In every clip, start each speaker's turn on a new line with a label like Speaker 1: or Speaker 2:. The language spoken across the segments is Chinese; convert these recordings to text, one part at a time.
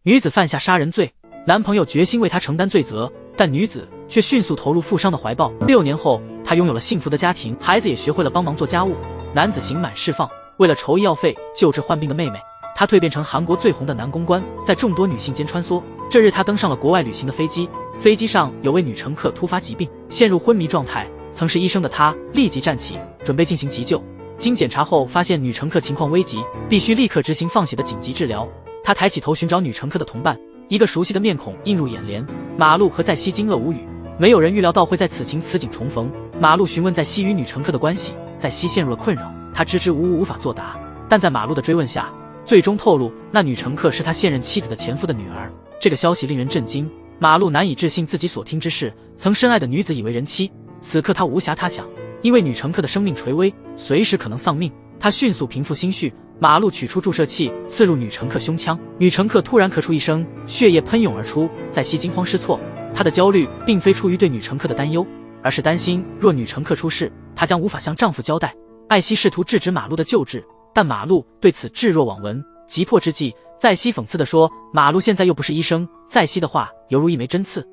Speaker 1: 女子犯下杀人罪，男朋友决心为她承担罪责，但女子却迅速投入富商的怀抱。6年后，她拥有了幸福的家庭，孩子也学会了帮忙做家务。男子刑满释放，为了筹医药费救治患病的妹妹，他蜕变成韩国最红的男公关，在众多女性间穿梭。这日，他登上了国外旅行的飞机，飞机上有位女乘客突发疾病，陷入昏迷状态。曾是医生的他立即站起，准备进行急救。经检查后，发现女乘客情况危急，必须立刻执行放血的紧急治疗。他抬起头寻找女乘客的同伴，一个熟悉的面孔映入眼帘。马路和在熙惊愕无语，没有人预料到会在此情此景重逢。马路询问在熙与女乘客的关系，在熙陷入了困扰，他支支吾吾无法作答。但在马路的追问下，最终透露那女乘客是他现任妻子的前夫的女儿。这个消息令人震惊，马路难以置信自己所听之事，曾深爱的女子已为人妻。此刻他无暇他想，因为女乘客的生命垂危，随时可能丧命。他迅速平复心绪，马路取出注射器刺入女乘客胸腔，女乘客突然咳出一声，血液喷涌而出。在熙惊慌失措，他的焦虑并非出于对女乘客的担忧，而是担心若女乘客出事，她将无法向丈夫交代。艾希试图制止马路的救治，但马路对此置若罔闻。急迫之际，在熙讽刺地说，马路现在又不是医生。在熙的话犹如一枚针刺，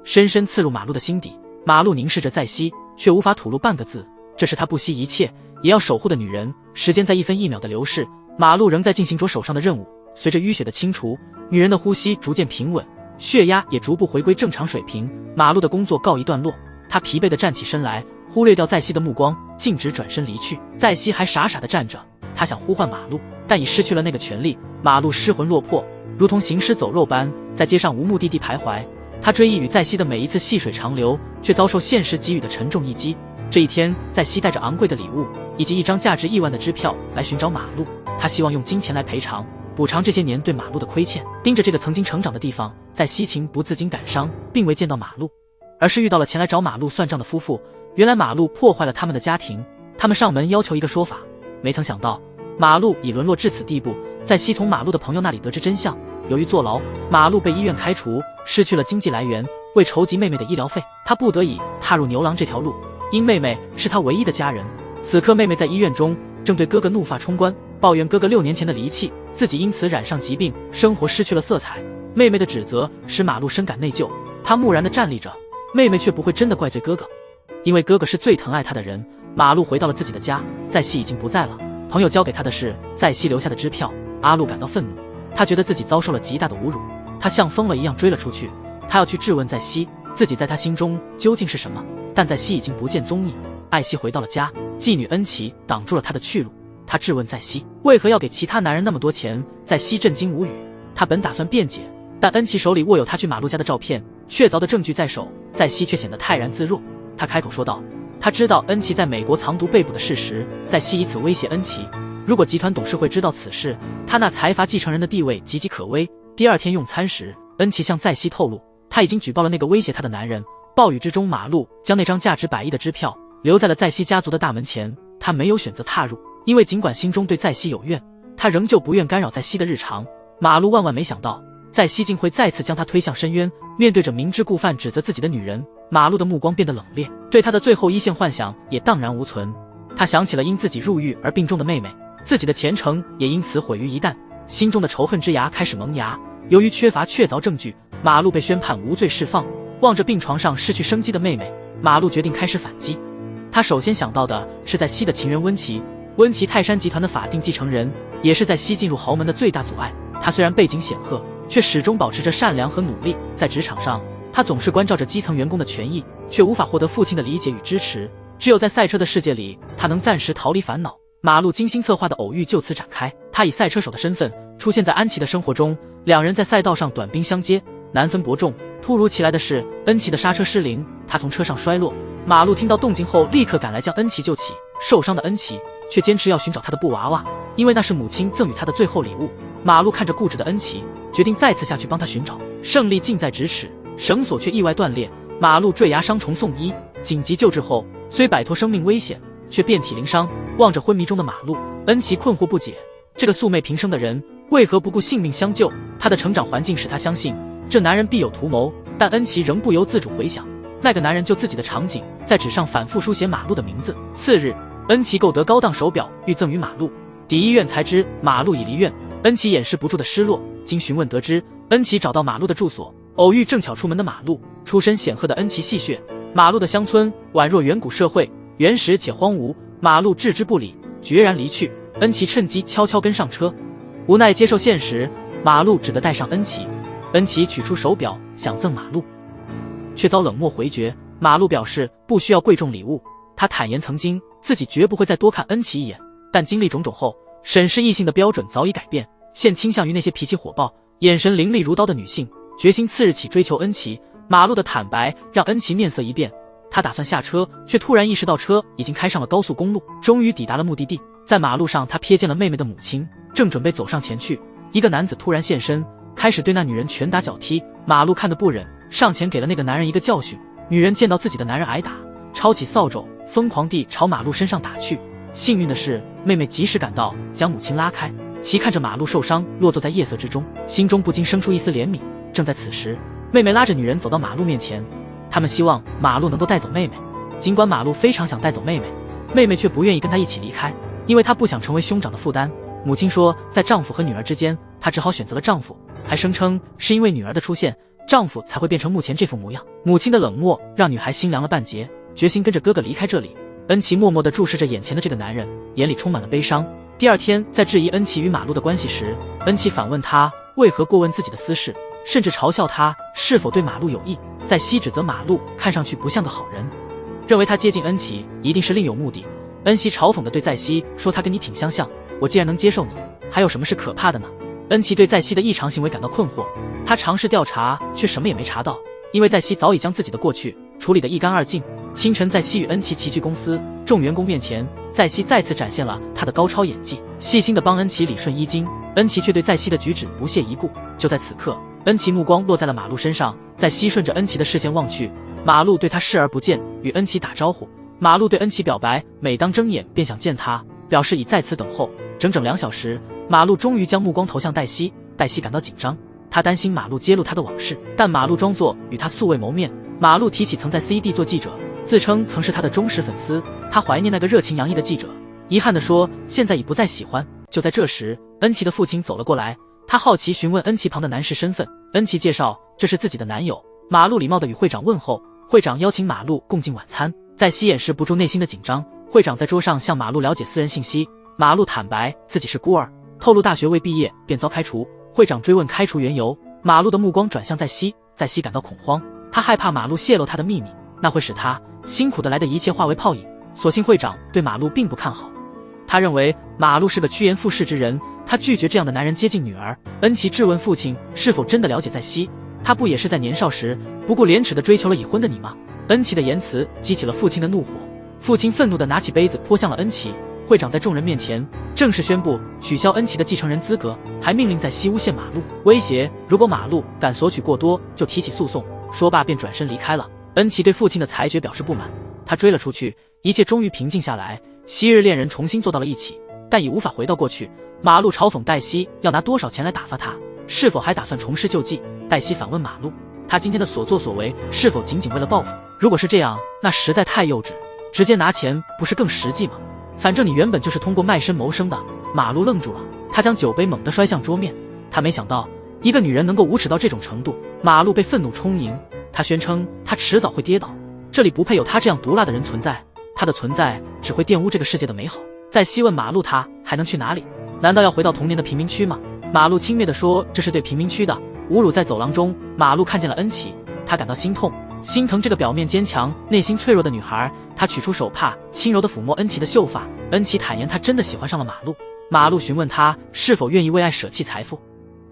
Speaker 1: 深深刺入马路的心底。马路凝视着在熙，却无法吐露半个字。这是他不惜一切也要守护的女人。时间在一分一秒的流逝，马路仍在进行着手上的任务。随着淤血的清除，女人的呼吸逐渐平稳，血压也逐步回归正常水平。马路的工作告一段落，他疲惫地站起身来，忽略掉在熙的目光，径直转身离去。在熙还傻傻地站着，他想呼唤马路，但已失去了那个权利。马路失魂落魄，如同行尸走肉般在街上无目的地徘徊。他追忆与在熙的每一次细水长流，却遭受现实给予的沉重一击。这一天，在熙带着昂贵的礼物以及一张价值亿万的支票来寻找马路，他希望用金钱来补偿这些年对马路的亏欠。盯着这个曾经成长的地方，在熙情不自禁感伤，并未见到马路，而是遇到了前来找马路算账的夫妇。原来马路破坏了他们的家庭，他们上门要求一个说法，没曾想到马路已沦落至此地步。在熙从马路的朋友那里得知真相，由于坐牢，马路被医院开除，失去了经济来源。为筹集妹妹的医疗费，他不得已踏入牛郎这条路。因妹妹是他唯一的家人，此刻妹妹在医院中，正对哥哥怒发冲冠，抱怨哥哥6年前的离弃，自己因此染上疾病，生活失去了色彩。妹妹的指责使马路深感内疚，他木然地站立着，妹妹却不会真的怪罪哥哥，因为哥哥是最疼爱他的人。马路回到了自己的家，在熙已经不在了，朋友交给他的是在熙留下的支票。阿路感到愤怒，他觉得自己遭受了极大的侮辱，他像疯了一样追了出去，他要去质问在熙自己在他心中究竟是什么。但在熙已经不见踪影。艾希回到了家，妓女恩琪挡住了他的去路。他质问在熙为何要给其他男人那么多钱，在熙震惊无语。他本打算辩解，但恩琪手里握有他去马路家的照片，确凿的证据在手，在熙却显得泰然自若。他开口说道，他知道恩琪在美国藏毒被捕的事实。在熙以此威胁恩琪，如果集团董事会知道此事，他那财阀继承人的地位岌岌可危。第二天用餐时，恩琪向在熙透露，他已经举报了那个威胁他的男人。暴雨之中，马路将那张价值100亿的支票留在了在熙家族的大门前，他没有选择踏入，因为尽管心中对在熙有怨，他仍旧不愿干扰在熙的日常。马路万万没想到，在熙竟会再次将他推向深渊。面对着明知故犯指责自己的女人，马路的目光变得冷冽，对他的最后一线幻想也荡然无存。他想起了因自己入狱而病重的妹妹，自己的前程也因此毁于一旦，心中的仇恨之芽开始萌芽。由于缺乏确凿证据，马路被宣判无罪释放。望着病床上失去生机的妹妹，马路决定开始反击。他首先想到的是在熙的情人温琪，温琪泰山集团的法定继承人，也是在熙进入豪门的最大阻碍。他虽然背景显赫，却始终保持着善良和努力。在职场上，他总是关照着基层员工的权益，却无法获得父亲的理解与支持。只有在赛车的世界里，他能暂时逃离烦恼。马路精心策划的偶遇就此展开，他以赛车手的身份出现在安琪的生活中，两人在赛道上短兵相接，难分伯仲。突如其来的是，恩琪的刹车失灵，他从车上摔落。马路听到动静后，立刻赶来将恩琪救起。受伤的恩琪却坚持要寻找他的布娃娃，因为那是母亲赠予他的最后礼物。马路看着固执的恩琪，决定再次下去帮他寻找。胜利近在咫尺，绳索却意外断裂，马路坠崖伤重送医。紧急救治后，虽摆脱生命危险，却遍体鳞伤。望着昏迷中的马路，恩琪困惑不解，这个素昧平生的人为何不顾性命相救？他的成长环境使他相信这男人必有图谋，但恩琪仍不由自主回想那个男人救自己的场景，在纸上反复书写马路的名字。次日，恩琪购得高档手表欲赠与马路，抵医院才知马路已离院。恩琪掩饰不住的失落，经询问得知，恩琪找到马路的住所，偶遇正巧出门的马路。出身显赫的恩琪戏谑马路的乡村宛若远古社会，原始且荒芜。马路置之不理，决然离去。恩琪趁机悄悄跟上车，无奈接受现实，马路只得带上恩琪。恩琪取出手表想赠马路，却遭冷漠回绝。马路表示不需要贵重礼物，他坦言曾经自己绝不会再多看恩琪一眼，但经历种种后，审视异性的标准早已改变，现倾向于那些脾气火爆、眼神凌厉如刀的女性，决心次日起追求恩琪。马路的坦白让恩琪面色一变，他打算下车，却突然意识到车已经开上了高速公路，终于抵达了目的地。在马路上，他瞥见了妹妹的母亲，正准备走上前去，一个男子突然现身，开始对那女人拳打脚踢。马路看得不忍，上前给了那个男人一个教训。女人见到自己的男人挨打，抄起扫帚疯狂地朝马路身上打去。幸运的是，妹妹及时赶到，将母亲拉开。其看着马路受伤落坐在夜色之中，心中不禁生出一丝怜悯。正在此时，妹妹拉着女人走到马路面前，他们希望马路能够带走妹妹。尽管马路非常想带走妹妹，妹妹却不愿意跟他一起离开，因为她不想成为兄长的负担。母亲说，在丈夫和女儿之间，她只好选择了丈夫，还声称是因为女儿的出现，丈夫才会变成目前这副模样。母亲的冷漠让女孩心凉了半截，决心跟着哥哥离开这里。恩琪默默地注视着眼前的这个男人，眼里充满了悲伤。第二天，在质疑恩琪与马路的关系时，恩琪反问他为何过问自己的私事，甚至嘲笑他是否对马路有意。在西指责马路看上去不像个好人，认为他接近恩琪一定是另有目的。恩熙嘲讽地对在熙说，他跟你挺相像，我既然能接受你，还有什么是可怕的呢？恩琪对在熙的异常行为感到困惑，他尝试调查，却什么也没查到，因为在熙早已将自己的过去处理得一干二净。清晨，在熙与恩琪齐聚公司众员工面前，在熙再次展现了他的高超演技，细心地帮恩琪理顺衣襟。恩琪却对在熙的举止不屑一顾。就在此刻，恩琪目光落在了马路身上，在熙顺着恩琪的视线望去，马路对他视而不见，与恩琪打招呼。马路对恩琪表白，每当睁眼便想见他，表示已在此等候。整整2小时，马路终于将目光投向黛西。黛西感到紧张，他担心马路揭露他的往事，但马路装作与他素未谋面。马路提起曾在 CD 做记者，自称曾是他的忠实粉丝，他怀念那个热情洋溢的记者，遗憾地说现在已不再喜欢。就在这时，恩琪的父亲走了过来，他好奇询问恩琪旁的男士身份，恩琪介绍这是自己的男友。马路礼貌地与会长问候，会长邀请马路共进晚餐。在熙掩饰不住内心的紧张，会长在桌上向马路了解私人信息。马路坦白自己是孤儿，透露大学未毕业便遭开除。会长追问开除缘由，马路的目光转向在熙，在熙感到恐慌，他害怕马路泄露他的秘密，那会使他辛苦得来的一切化为泡影。所幸会长对马路并不看好，他认为马路是个趋炎附势之人，他拒绝这样的男人接近女儿。恩琪质问父亲是否真的了解在熙，他不也是在年少时不顾廉耻地追求了已婚的你吗？恩琪的言辞激起了父亲的怒火，父亲愤怒地拿起杯子泼向了恩琪。会长在众人面前正式宣布取消恩琪的继承人资格，还命令在熙诬陷马路，威胁如果马路敢索取过多就提起诉讼。说罢便转身离开了。恩琪对父亲的裁决表示不满，他追了出去。一切终于平静下来，昔日恋人重新坐到了一起，但已无法回到过去。马路嘲讽黛西要拿多少钱来打发他，是否还打算重施旧计。黛西反问马路，他今天的所作所为是否仅仅为了报复？如果是这样，那实在太幼稚，直接拿钱不是更实际吗？反正你原本就是通过卖身谋生的。马路愣住了，他将酒杯猛地摔向桌面，他没想到一个女人能够无耻到这种程度。马路被愤怒充盈，他宣称他迟早会跌倒，这里不配有他这样毒辣的人存在，他的存在只会玷污这个世界的美好。再细问马路，他还能去哪里？难道要回到童年的贫民区吗？马路轻蔑地说，这是对贫民区的侮辱。在走廊中，马路看见了恩琪，他感到心痛，心疼这个表面坚强内心脆弱的女孩。他取出手帕，轻柔地抚摸恩琪的秀发。恩琪坦言他真的喜欢上了马路。马路询问他是否愿意为爱舍弃财富。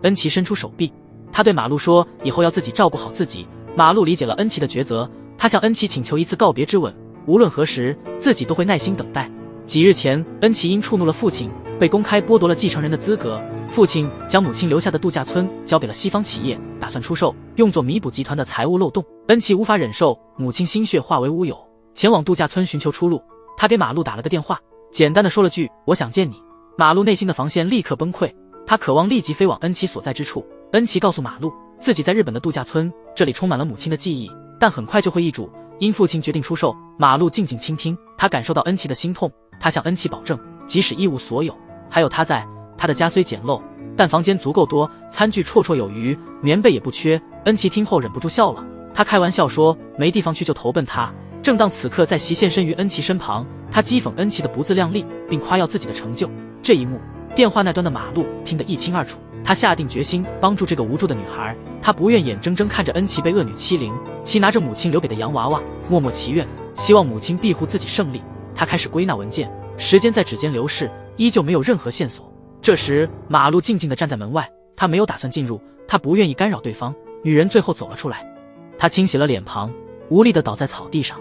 Speaker 1: 恩琪伸出手臂，他对马路说以后要自己照顾好自己。马路理解了恩琪的抉择，他向恩琪请求一次告别之吻，无论何时自己都会耐心等待。几日前，恩琪因触怒了父亲，被公开剥夺了继承人的资格。父亲将母亲留下的度假村交给了西方企业，打算出售，用作弥补集团的财务漏洞。恩琪无法忍受母亲心血化为乌有，前往度假村寻求出路。他给马路打了个电话，简单的说了句我想见你。马路内心的防线立刻崩溃，他渴望立即飞往恩琪所在之处。恩琪告诉马路自己在日本的度假村，这里充满了母亲的记忆，但很快就会易主，因父亲决定出售。马路静静倾听，他感受到恩琪的心痛，他向恩琪保证即使一无所有，还有他在。他的家虽简陋，但房间足够多，餐具绰绰有余，棉被也不缺。恩琪听后忍不住笑了，他开玩笑说没地方去就投奔他。正当此刻，在席现身于恩琪身旁，他讥讽恩琪的不自量力，并夸耀自己的成就。这一幕，电话那端的马路听得一清二楚。他下定决心帮助这个无助的女孩，他不愿眼睁睁看着恩琪被恶女欺凌，其拿着母亲留给的洋娃娃，默默祈愿，希望母亲庇护自己胜利。他开始归纳文件，时间在指尖流逝，依旧没有任何线索。这时，马路静静地站在门外，他没有打算进入，他不愿意干扰对方。女人最后走了出来，她清洗了脸庞，无力地倒在草地上。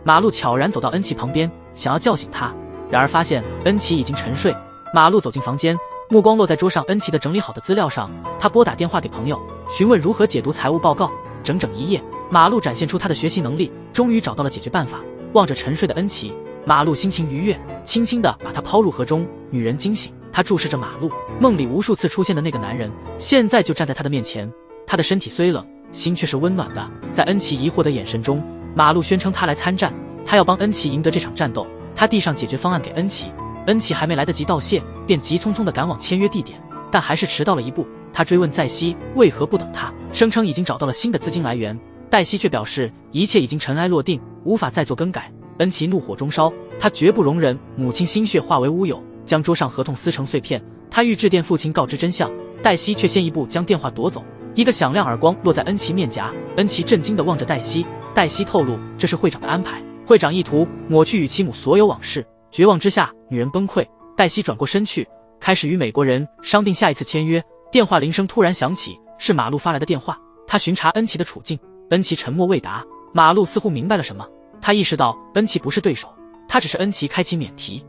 Speaker 1: 马路悄然走到恩琪旁边，想要叫醒她，然而发现恩琪已经沉睡。马路走进房间，目光落在桌上恩琪的整理好的资料上，他拨打电话给朋友，询问如何解读财务报告。整整一夜，马路展现出他的学习能力，终于找到了解决办法。望着沉睡的恩琪，马路心情愉悦，轻轻地把她抛入河中。女人惊醒，她注视着马路，梦里无数次出现的那个男人，现在就站在她的面前。他的身体虽冷，心却是温暖的。在恩琪疑惑的眼神中，马路宣称他来参战，他要帮恩琪赢得这场战斗。他递上解决方案给恩琪，恩琪还没来得及道谢，便急匆匆地赶往签约地点，但还是迟到了一步。他追问在熙为何不等他，声称已经找到了新的资金来源。黛西却表示一切已经尘埃落定，无法再做更改。恩琪怒火中烧，他绝不容忍母亲心血化为乌有，将桌上合同撕成碎片。他欲致电父亲告知真相，黛西却先一步将电话夺走。一个响亮耳光落在恩琪面颊，恩琪震惊地望着黛西。黛西透露这是会长的安排，会长意图抹去与其母所有往事。绝望之下，女人崩溃。黛西转过身去，开始与美国人商定下一次签约。电话铃声突然响起，是马路发来的电话。他巡查恩琪的处境，恩琪沉默未答。马路似乎明白了什么，他意识到恩琪不是对手，他只是恩琪开启免提，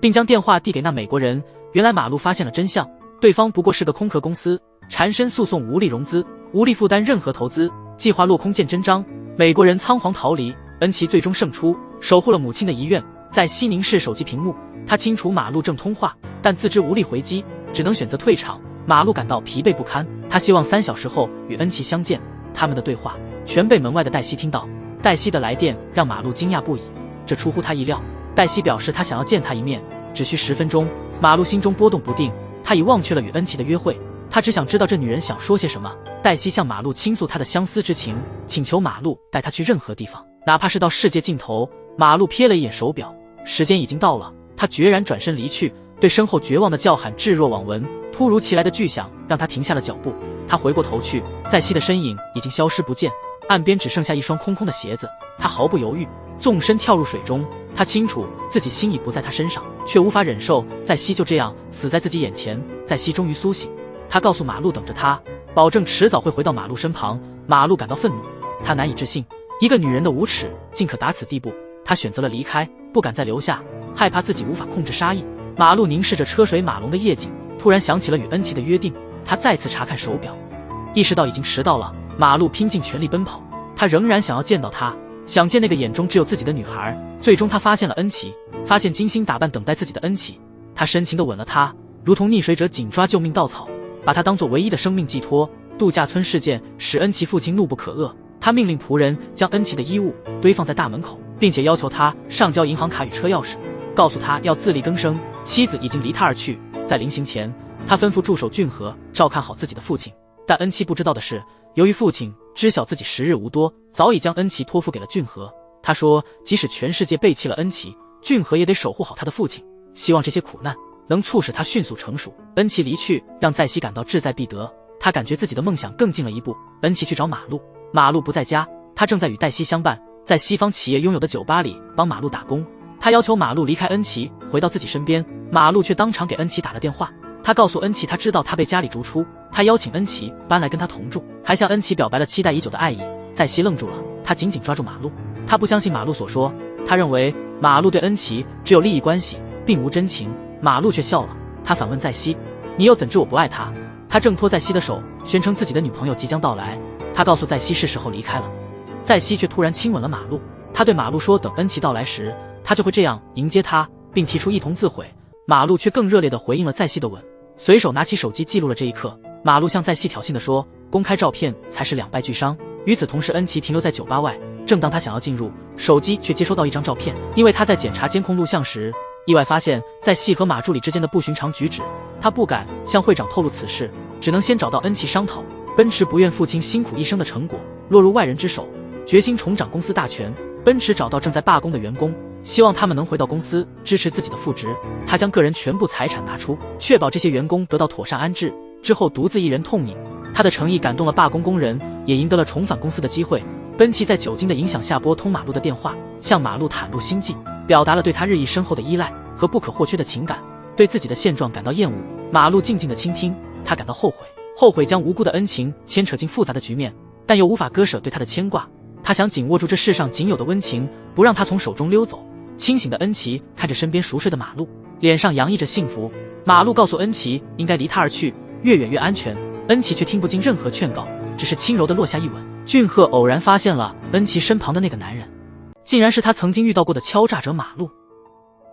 Speaker 1: 并将电话递给那美国人。原来马路发现了真相，对方不过是个空壳公司，缠身诉讼，无力融资，无力负担任何投资，计划落空见真章。美国人仓皇逃离，恩琪最终胜出，守护了母亲的遗愿。在西宁市手机屏幕，他清楚马路正通话，但自知无力回击，只能选择退场。马路感到疲惫不堪，他希望3小时后与恩琪相见。他们的对话全被门外的黛西听到。黛西的来电让马路惊讶不已，这出乎他意料。黛西表示他想要见他一面，只需10分钟。马路心中波动不定，他已忘却了与恩琪的约会，他只想知道这女人想说些什么。黛西向马路倾诉她的相思之情，请求马路带她去任何地方，哪怕是到世界尽头。马路瞥了一眼手表，时间已经到了，他决然转身离去，对身后绝望的叫喊置若罔闻。突如其来的巨响让他停下了脚步，他回过头去，在西的身影已经消失不见，岸边只剩下一双空空的鞋子。他毫不犹豫，纵身跳入水中。他清楚自己心已不在他身上，却无法忍受在西就这样死在自己眼前。在西终于苏醒，他告诉马路等着他，保证迟早会回到马路身旁。马路感到愤怒，他难以置信，一个女人的无耻竟可达此地步。他选择了离开，不敢再留下，害怕自己无法控制杀意。马路凝视着车水马龙的夜景，突然想起了与恩琪的约定。他再次查看手表，意识到已经迟到了。马路拼尽全力奔跑，他仍然想要见到她，想见那个眼中只有自己的女孩。最终他发现了恩琪，发现精心打扮等待自己的恩琪。他深情地吻了她，如同溺水者紧抓救命稻草，把她当作唯一的生命寄托。度假村事件使恩琪父亲怒不可遏，他命令仆人将恩琪的衣物堆放在大门口，并且要求他上交银行卡与车钥匙，告诉他要自力更生。妻子已经离他而去，在临行前，他吩咐驻守郡河照看好自己的父亲。但恩琪不知道的是，由于父亲知晓自己时日无多，早已将恩琪托付给了郡河。他说即使全世界背弃了恩琪，郡河也得守护好他的父亲，希望这些苦难能促使他迅速成熟。恩琪离去让在熙感到志在必得，他感觉自己的梦想更进了一步。恩琪去找马路，马路不在家，他正在与黛西相伴，在西方企业拥有的酒吧里帮马路打工。他要求马路离开恩琪，回到自己身边。马路却当场给恩琪打了电话，他告诉恩琪他知道他被家里逐出，他邀请恩琪搬来跟他同住，还向恩琪表白了期待已久的爱意。在西愣住了，他紧紧抓住马路，他不相信马路所说，他认为马路对恩琪只有利益关系，并无真情。马路却笑了，他反问在西，你又怎知我不爱他？他挣脱在西的手，宣称自己的女朋友即将到来，他告诉在西是时候离开了。在西却突然亲吻了马路，他对马路说等恩琪到来时，他就会这样迎接他，并提出一同自毁。马路却更热烈地回应了在西的吻，随手拿起手机记录了这一刻。马路向在西挑衅地说，公开照片才是两败俱伤。与此同时，恩琪停留在酒吧外，正当他想要进入，手机却接收到一张照片。因为他在检查监控录像时，意外发现在西和马助理之间的不寻常举止，他不敢向会长透露此事，只能先找到恩琪商讨。奔驰不愿父亲辛苦一生的成果落入外人之手，决心重掌公司大权。奔驰找到正在罢工的员工，希望他们能回到公司支持自己的复职。他将个人全部财产拿出，确保这些员工得到妥善安置，之后独自一人痛饮。他的诚意感动了罢工工人，也赢得了重返公司的机会。奔驰在酒精的影响下拨通马路的电话，向马路袒露心迹，表达了对他日益深厚的依赖和不可或缺的情感，对自己的现状感到厌恶。马路静静的倾听，他感到后悔将无辜的恩情牵扯进复杂的局面，但又无法割舍对他的牵挂。他想紧握住这世上仅有的温情，不让他从手中溜走。清醒的恩琪看着身边熟睡的马路，脸上洋溢着幸福。马路告诉恩琪应该离他而去，越远越安全。恩琪却听不进任何劝告，只是轻柔地落下一吻。俊赫偶然发现了恩琪身旁的那个男人，竟然是他曾经遇到过的敲诈者马路，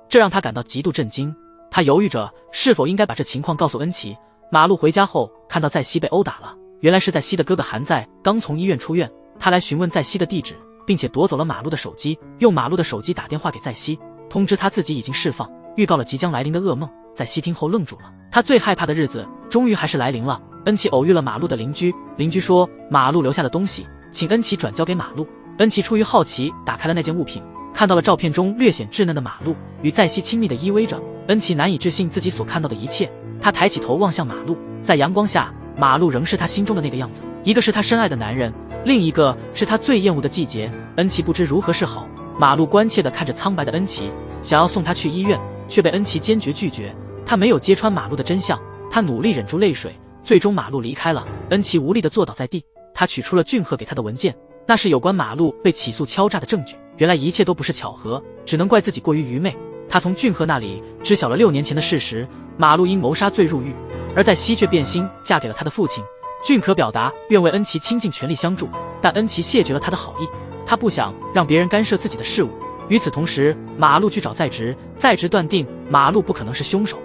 Speaker 1: 这让他感到极度震惊。他犹豫着是否应该把这情况告诉恩琪。马路回家后看到在熙被殴打了，原来是在熙的哥哥韩在刚从医院出院，他来询问在熙的地址，并且夺走了马路的手机，用马路的手机打电话给在熙，通知他自己已经释放，预告了即将来临的噩梦。在熙听后愣住了，他最害怕的日子终于还是来临了。恩琪偶遇了马路的邻居，邻居说马路留下的东西请恩琪转交给马路。恩琪出于好奇打开了那件物品，看到了照片中略显稚嫩的马路与在熙亲密的依偎着。恩琪难以置信自己所看到的一切，他抬起头望向马路，在阳光下，马路仍是他心中的那个样子，一个是他深爱的男人，另一个是他最厌恶的季节。恩琪不知如何是好，马路关切地看着苍白的恩琪，想要送他去医院，却被恩琪坚决拒绝。他没有揭穿马路的真相，他努力忍住泪水，最终马路离开了。恩琪无力地坐倒在地，他取出了俊赫给他的文件，那是有关马路被起诉敲诈的证据。原来一切都不是巧合，只能怪自己过于愚昧。他从俊赫那里知晓了6年前的事实，马路因谋杀罪入狱，而在熙却变心嫁给了他的父亲。俊可表达愿为恩琪倾尽全力相助，但恩琪谢绝了他的好意，他不想让别人干涉自己的事务。与此同时，马路去找在职，在职断定马路不可能是凶手，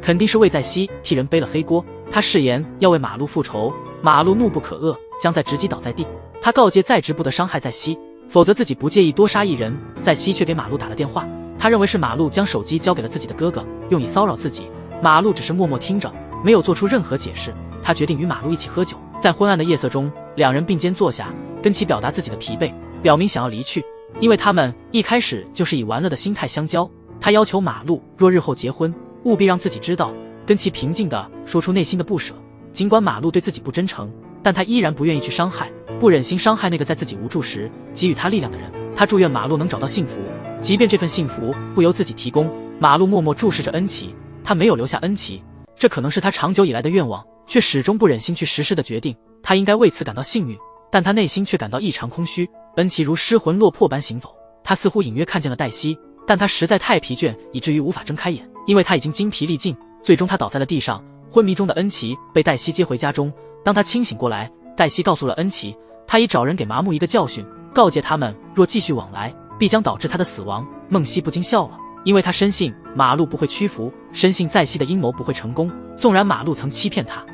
Speaker 1: 肯定是魏在熙替人背了黑锅。他誓言要为马路复仇，马路怒不可遏，将在职击倒在地。他告诫在职不得伤害在熙，否则自己不介意多杀一人。在熙却给马路打了电话，他认为是马路将手机交给了自己的哥哥，用以骚扰自己。马路只是默默听着，没有做出任何解释。他决定与马路一起喝酒，在昏暗的夜色中，两人并肩坐下，跟其表达自己的疲惫，表明想要离去，因为他们一开始就是以玩乐的心态相交。他要求马路若日后结婚，务必让自己知道，跟其平静地说出内心的不舍。尽管马路对自己不真诚，但他依然不愿意去伤害，不忍心伤害那个在自己无助时给予他力量的人。他祝愿马路能找到幸福，即便这份幸福不由自己提供。马路默默注视着恩琪，他没有留下恩琪，这可能是他长久以来的愿望，却始终不忍心去实施的决定。他应该为此感到幸运，但他内心却感到异常空虚。恩琪如失魂落魄般行走，他似乎隐约看见了黛西，但他实在太疲倦，以至于无法睁开眼，因为他已经精疲力尽。最终他倒在了地上，昏迷中的恩琪被黛西接回家中。当他清醒过来，黛西告诉了恩琪，他已找人给麻木一个教训，告诫他们若继续往来，必将导致他的死亡。梦溪不禁笑了，因为他深信马路不会屈服，深信在熙的阴谋不会成功。纵然马路曾欺骗他，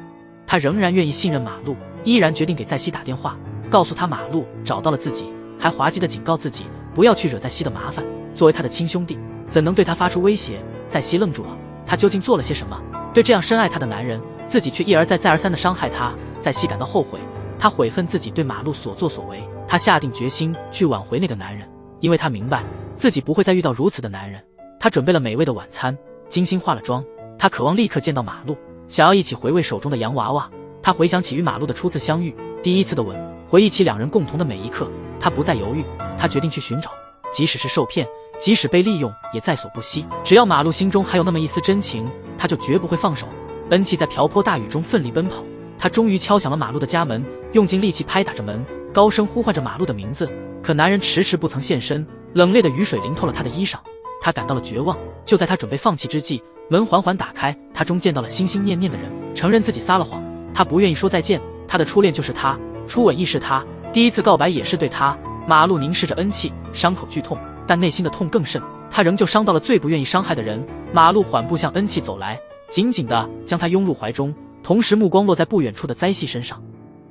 Speaker 1: 他仍然愿意信任马路，依然决定给在熙打电话，告诉他马路找到了自己，还滑稽地警告自己不要去惹在熙的麻烦。作为他的亲兄弟，怎能对他发出威胁？在熙愣住了，他究竟做了些什么？对这样深爱他的男人，自己却一而再再而三地伤害他。在熙感到后悔，他悔恨自己对马路所作所为。他下定决心去挽回那个男人，因为他明白自己不会再遇到如此的男人。他准备了美味的晚餐，精心化了妆，他渴望立刻见到马路，想要一起回味手中的洋娃娃。他回想起与马路的初次相遇，第一次的吻，回忆起两人共同的每一刻。他不再犹豫，他决定去寻找，即使是受骗，即使被利用，也在所不惜。只要马路心中还有那么一丝真情，他就绝不会放手。恩琪在瓢泼大雨中奋力奔跑，他终于敲响了马路的家门，用尽力气拍打着门，高声呼唤着马路的名字。可男人迟迟不曾现身，冷冽的雨水淋透了他的衣裳，他感到了绝望。就在他准备放弃之际，门缓缓打开，他终见到了心心念念的人，承认自己撒了谎。他不愿意说再见，他的初恋就是他，初吻亦是他，第一次告白也是对他。马路凝视着恩琪，伤口剧痛，但内心的痛更甚，他仍旧伤到了最不愿意伤害的人。马路缓步向恩琪走来，紧紧地将她拥入怀中，同时目光落在不远处的灾细身上，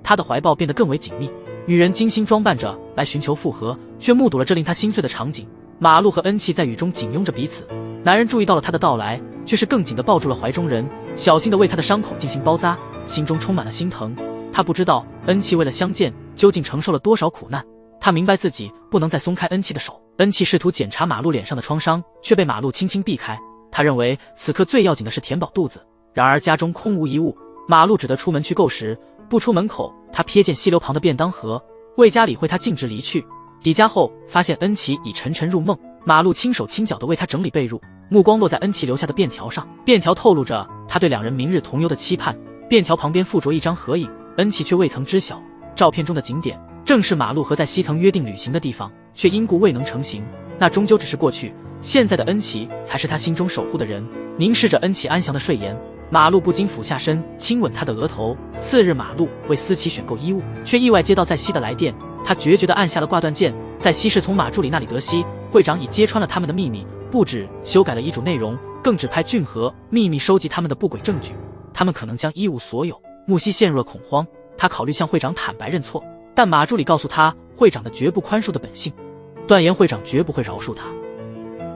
Speaker 1: 他的怀抱变得更为紧密。女人精心装扮着来寻求复合，却目睹了这令他心碎的场景。马路和恩琪在雨中紧拥着彼此，男人注意到了他的到来，却是更紧地抱住了怀中人，小心地为他的伤口进行包扎，心中充满了心疼。他不知道恩琪为了相见究竟承受了多少苦难，他明白自己不能再松开恩琪的手。恩琪试图检查马路脸上的创伤，却被马路轻轻避开。他认为此刻最要紧的是填饱肚子，然而家中空无一物，马路只得出门去购食。不出门口，他瞥见溪流旁的便当盒，未加理会他径直离去。抵家后发现恩琪已沉沉入梦，马路轻手轻脚地为他整理被褥，目光落在恩琪留下的便条上，便条透露着他对两人明日同游的期盼。便条旁边附着一张合影，恩琪却未曾知晓，照片中的景点正是马路和在西曾约定旅行的地方，却因故未能成行。那终究只是过去，现在的恩琪才是他心中守护的人。凝视着恩琪安详的睡颜，马路不禁俯下身亲吻他的额头。次日，马路为思琪选购衣物，却意外接到在西的来电，他决绝地按下了挂断键。在西是从马助理那里得悉，会长已揭穿了他们的秘密，不止修改了遗嘱内容，更指派俊和秘密收集他们的不轨证据，他们可能将一无所有。木西陷入了恐慌，他考虑向会长坦白认错，但马助理告诉他会长的绝不宽恕的本性，断言会长绝不会饶恕他。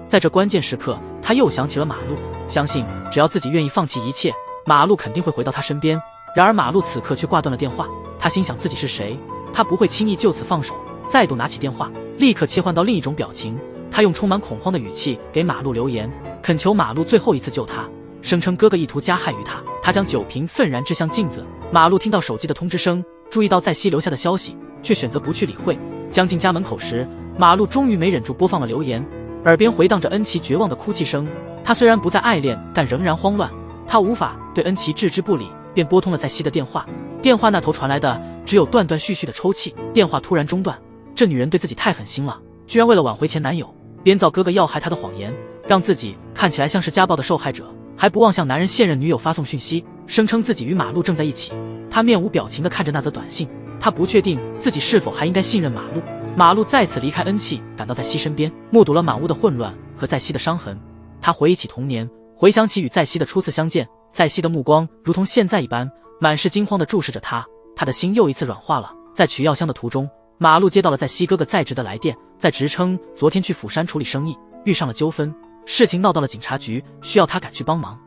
Speaker 1: 在这关键时刻，他又想起了马路，相信只要自己愿意放弃一切，马路肯定会回到他身边。然而马路此刻却挂断了电话，他心想自己是谁，他不会轻易就此放手。再度拿起电话，立刻切换到另一种表情，他用充满恐慌的语气给马路留言，恳求马路最后一次救他，声称哥哥意图加害于他。他将酒瓶愤然掷向镜子。马路听到手机的通知声，注意到在西留下的消息，却选择不去理会。将近家门口时，马路终于没忍住播放了留言，耳边回荡着恩琪绝望的哭泣声。他虽然不再爱恋，但仍然慌乱，他无法对恩琪置之不理，便拨通了在西的电话。电话那头传来的只有断断续续的抽泣。电话突然中断，这女人对自己太狠心了，居然为了挽回前男友，编造哥哥要害她的谎言，让自己看起来像是家暴的受害者，还不忘向男人现任女友发送讯息，声称自己与马路正在一起。他面无表情地看着那则短信，他不确定自己是否还应该信任马路。马路再次离开恩气，赶到在西身边，目睹了满屋的混乱和在西的伤痕。他回忆起童年，回想起与在西的初次相见，在西的目光如同现在一般，满是惊慌地注视着他，他的心又一次软化了。在取药箱的途中，马路接到了在西哥哥在职的来电，在职称昨天去釜山处理生意，遇上了纠纷，事情闹到了警察局，需要他赶去帮忙。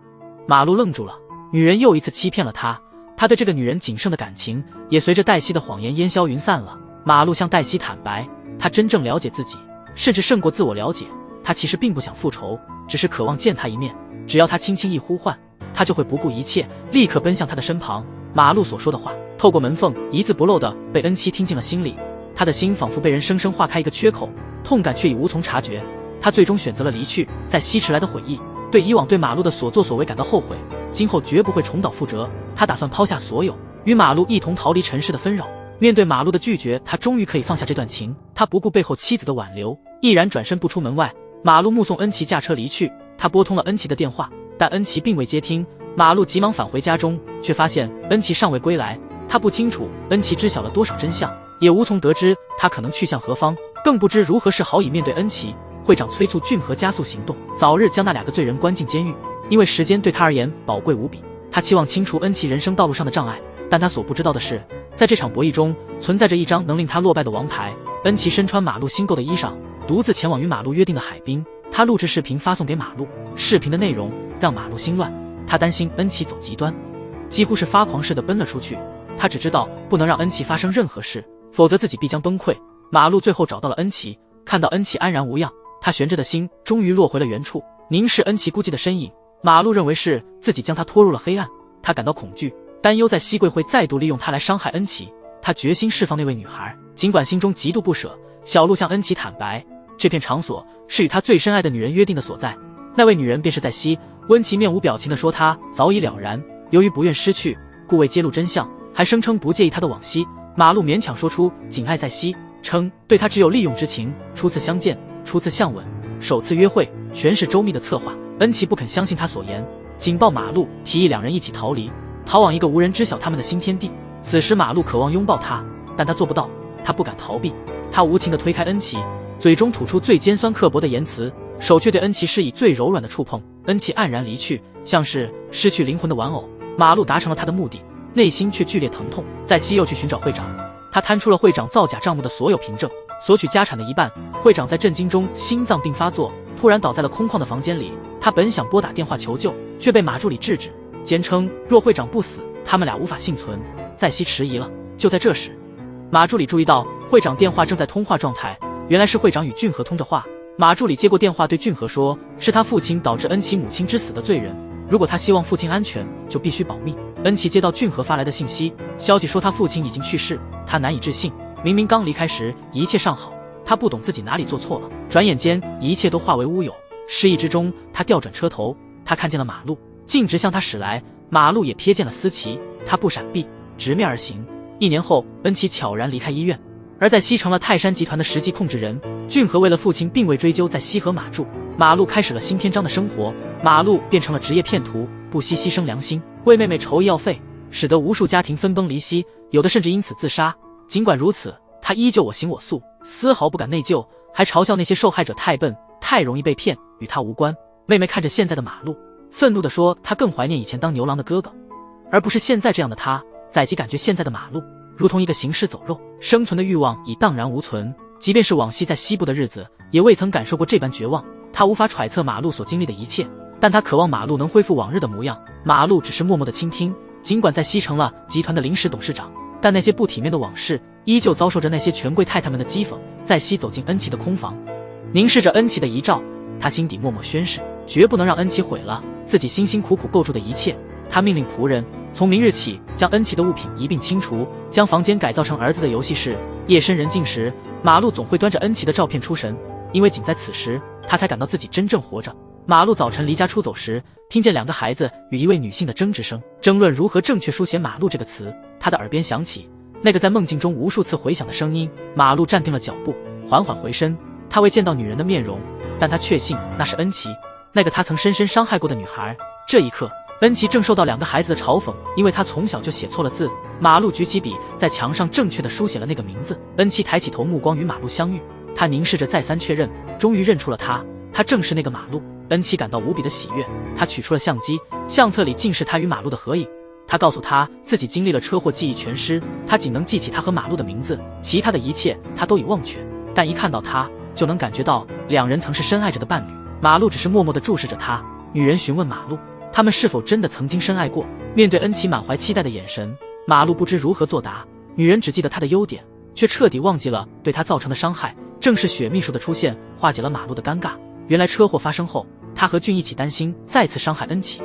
Speaker 1: 马路愣住了，女人又一次欺骗了他，他对这个女人仅剩的感情也随着黛西的谎言烟消云散了。马路向黛西坦白，他真正了解自己，甚至胜过自我了解。他其实并不想复仇，只是渴望见她一面，只要他轻轻一呼唤，他就会不顾一切立刻奔向他的身旁。马路所说的话透过门缝一字不漏地被恩妻听进了心里，他的心仿佛被人生生划开一个缺口，痛感却已无从察觉。他最终选择了离去，在西迟来的悔意，对以往对马路的所作所为感到后悔，今后绝不会重蹈覆辙。他打算抛下所有，与马路一同逃离尘世的纷扰。面对马路的拒绝，他终于可以放下这段情。他不顾背后妻子的挽留，毅然转身不出门外。马路目送恩琪驾车离去，他拨通了恩琪的电话，但恩琪并未接听。马路急忙返回家中，却发现恩琪尚未归来。他不清楚恩琪知晓了多少真相，也无从得知他可能去向何方，更不知如何是好以面对恩琪。会长催促俊和加速行动，早日将那2个罪人关进监狱，因为时间对他而言宝贵无比。他期望清除恩琪人生道路上的障碍，但他所不知道的是，在这场博弈中存在着一张能令他落败的王牌。恩琪身穿马路新购的衣裳，独自前往与马路约定的海滨。他录制视频发送给马路，视频的内容让马路心乱，他担心恩琪走极端，几乎是发狂似的奔了出去。他只知道不能让恩琪发生任何事，否则自己必将崩溃。马路最后找到了恩琪，看到恩琪安然无恙，他悬着的心终于落回了原处，凝视恩琪孤寂的身影。马路认为是自己将他拖入了黑暗，他感到恐惧，担忧在西贵会再度利用他来伤害恩琪。他决心释放那位女孩，尽管心中极度不舍。小路向恩琪坦白，这片场所是与他最深爱的女人约定的所在，那位女人便是在西。温琪面无表情地说他早已了然，由于不愿失去，故未揭露真相，还声称不介意他的往昔。马路勉强说出仅爱在西，称对他只有利用之情，初次相见，初次相吻，首次约会，全是周密的策划。恩琪不肯相信他所言，警报马路，提议2人一起逃离，逃往一个无人知晓他们的新天地。此时马路渴望拥抱他，但他做不到，他不敢逃避。他无情地推开恩琪，嘴中吐出最尖酸刻薄的言辞，手却对恩琪施以最柔软的触碰。恩琪黯然离去，像是失去灵魂的玩偶。马路达成了他的目的，内心却剧烈疼痛。在西又去寻找会长，他摊出了会长造假账目的所有凭证，索取家产的一半。会长在震惊中心脏病发作，突然倒在了空旷的房间里。他本想拨打电话求救，却被马助理制止，坚称若会长不死，他们俩无法幸存。在熙迟疑了。就在这时，马助理注意到会长电话正在通话状态，原来是会长与俊和通着话。马助理接过电话，对俊和说，是他父亲导致恩琪母亲之死的罪人，如果他希望父亲安全，就必须保密。恩琪接到俊和发来的信息，消息说他父亲已经去世，他难以置信。明明刚离开时一切尚好，他不懂自己哪里做错了，转眼间一切都化为乌有。失意之中，他调转车头，他看见了马路，径直向他驶来。马路也瞥见了思琪，他不闪避，直面而行。1年后，恩琪悄然离开医院。而在西成了泰山集团的实际控制人，俊和为了父亲并未追究，在西和马住。马路开始了新篇章的生活，马路变成了职业骗徒，不惜牺牲良心，为妹妹筹医药费，使得无数家庭分崩离析，有的甚至因此自杀。尽管如此，他依旧我行我素，丝毫不敢内疚，还嘲笑那些受害者太笨，太容易被骗，与他无关。妹妹看着现在的马路，愤怒地说，她更怀念以前当牛郎的哥哥，而不是现在这样的他。载吉感觉现在的马路如同一个行尸走肉，生存的欲望已荡然无存，即便是往昔在西部的日子，也未曾感受过这般绝望。他无法揣测马路所经历的一切，但他渴望马路能恢复往日的模样。马路只是默默的倾听，尽管在西成了集团的临时董事长，但那些不体面的往事依旧遭受着那些权贵太太们的讥讽。在西走进恩琪的空房，凝视着恩琪的遗照，他心底默默宣誓，绝不能让恩琪毁了自己辛辛苦苦构筑的一切。他命令仆人从明日起将恩琪的物品一并清除，将房间改造成儿子的游戏室。夜深人静时，马路总会端着恩琪的照片出神，因为仅在此时，他才感到自己真正活着。马路早晨离家出走时，听见2个孩子与一位女性的争执声，争论如何正确书写马路这个词。他的耳边响起那个在梦境中无数次回响的声音。马路站定了脚步，缓缓回身，他未见到女人的面容，但他确信那是恩琪，那个他曾深深伤害过的女孩。这一刻，恩琪正受到2个孩子的嘲讽，因为他从小就写错了字。马路举起笔，在墙上正确地书写了那个名字。恩琪抬起头，目光与马路相遇，他凝视着再三确认，终于认出了他，他正是那个马路。恩琪感到无比的喜悦，他取出了相机，相册里竟是他与马路的合影。他告诉他自己经历了车祸，记忆全失，他仅能记起他和马路的名字，其他的一切他都已忘却。但一看到他，就能感觉到2人曾是深爱着的伴侣。马路只是默默地注视着他。女人询问马路，他们是否真的曾经深爱过？面对恩琪满怀期待的眼神，马路不知如何作答。女人只记得他的优点，却彻底忘记了对他造成的伤害。正是雪秘书的出现化解了马路的尴尬。原来车祸发生后，他和俊一起担心再次伤害恩琪，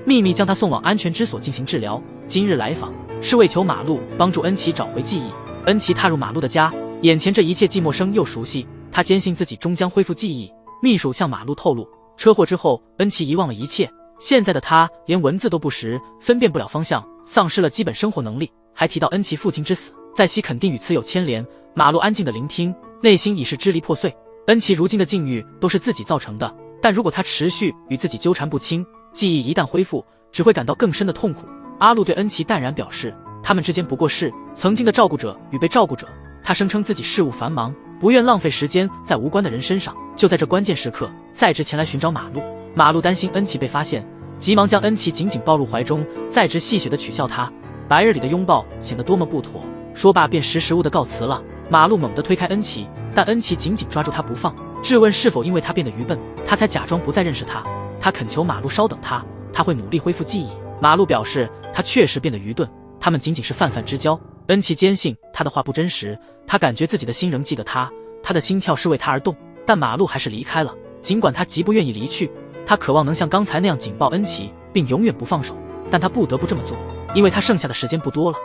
Speaker 1: 秘密将他送往安全之所进行治疗。今日来访是为求马路帮助恩琪找回记忆。恩琪踏入马路的家，眼前这一切既陌生又熟悉，他坚信自己终将恢复记忆。秘书向马路透露，车祸之后恩琪遗忘了一切，现在的他连文字都不识，分辨不了方向，丧失了基本生活能力。还提到恩琪父亲之死，在西肯定与此有牵连。马路安静的聆听，内心已是支离破碎。恩琪如今的境遇都是自己造成的，但如果他持续与自己纠缠不清，记忆一旦恢复，只会感到更深的痛苦。阿路对恩琪淡然表示，他们之间不过是曾经的照顾者与被照顾者。他声称自己事务繁忙，不愿浪费时间在无关的人身上。就在这关键时刻，在职前来寻找马路。马路担心恩琪被发现，急忙将恩琪紧紧抱入怀中，在职戏谑地取笑他。白日里的拥抱显得多么不妥。说罢便识时务地告辞了。马路猛地推开恩琪，但恩琪紧紧抓住他不放，质问是否因为他变得愚笨，他才假装不再认识他。他恳求马路稍等他，他会努力恢复记忆。马路表示他确实变得愚钝，他们仅仅是泛泛之交。恩琪坚信他的话不真实，他感觉自己的心仍记得他，他的心跳是为他而动。但马路还是离开了，尽管他极不愿意离去，他渴望能像刚才那样紧抱恩琪，并永远不放手，但他不得不这么做，因为他剩下的时间不多了。